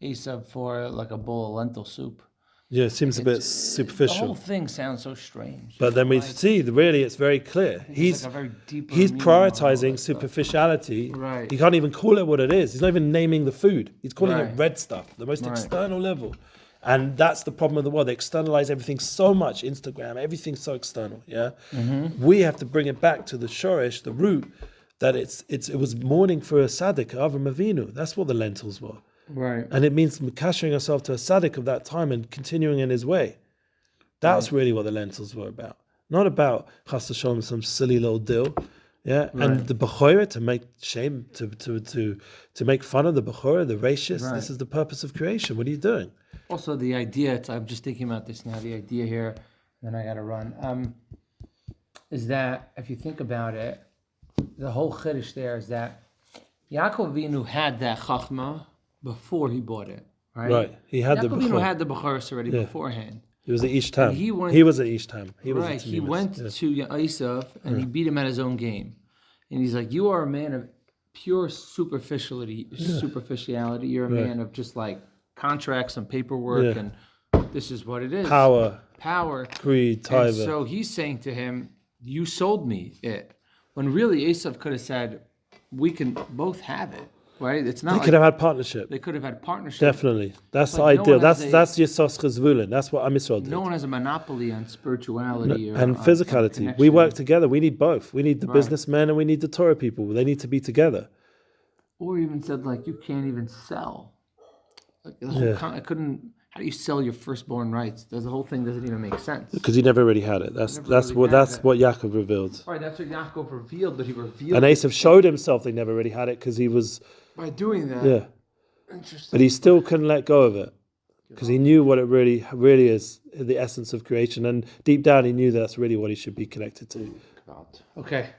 [SPEAKER 3] Esav for like a bowl of lentil soup.
[SPEAKER 1] Yeah, it seems a bit superficial.
[SPEAKER 3] The whole thing sounds so strange.
[SPEAKER 1] But then we see, really, it's very clear. He's prioritizing superficiality.
[SPEAKER 3] Right.
[SPEAKER 1] He can't even call it what it is. He's not even naming the food. He's calling it red stuff, the most external level. And that's the problem of the world. They externalize everything so much. Instagram, everything's so external. Yeah, we have to bring it back to the shorish, the root, that it was mourning for a tzaddik, Avram Avinu. That's what the lentils were.
[SPEAKER 3] Right.
[SPEAKER 1] And it means cashing yourself to a tzaddik of that time and continuing in his way. That's really what the lentils were about. Not about chas v'shalom, some silly little deal. Yeah. Right. And the Bechorah, to make shame, to make fun of the Bechorah, the Rashis. Right. This is the purpose of creation. What are you doing?
[SPEAKER 3] Also, the idea, I'm just thinking about this now, the idea here, and then I got to run, is that if you think about it, the whole chiddush there is that Yaakov Avinu had that chachma before he bought it, right?
[SPEAKER 1] Right. He had
[SPEAKER 3] Yaakov Avinu had the Bechoros already beforehand.
[SPEAKER 1] He was at Ishtam. He was at Ishtam. He
[SPEAKER 3] went to Esav and he beat him at his own game. And he's like, you are a man of pure superficiality. You're a man of just like contracts and paperwork, and this is what it is. Power,
[SPEAKER 1] greed, taiva.
[SPEAKER 3] And so he's saying to him, you sold me it. When really Esav could have said, we can both have it, right? It's not.
[SPEAKER 1] They could have had partnership.
[SPEAKER 3] They could have had partnership.
[SPEAKER 1] Definitely. That's the ideal. That's Yisos Chazvulin. That's what Am Yisrael did.
[SPEAKER 3] No one has a monopoly on spirituality
[SPEAKER 1] and physicality. We work together. We need both. We need the businessmen and we need the Torah people. They need to be together.
[SPEAKER 3] Or even said, like, you can't even sell. Like, the whole I couldn't. How do you sell your firstborn rights? The whole thing doesn't even make sense.
[SPEAKER 1] Because he never really had it. That's what Yaakov revealed.
[SPEAKER 3] Right, that's what Yaakov revealed, but he revealed.
[SPEAKER 1] And Esav showed himself they never really had it because he was.
[SPEAKER 3] By doing that.
[SPEAKER 1] Yeah.
[SPEAKER 3] Interesting.
[SPEAKER 1] But he still couldn't let go of it because he knew what it really is, the essence of creation, and deep down he knew that's really what he should be connected to.
[SPEAKER 3] God. Okay.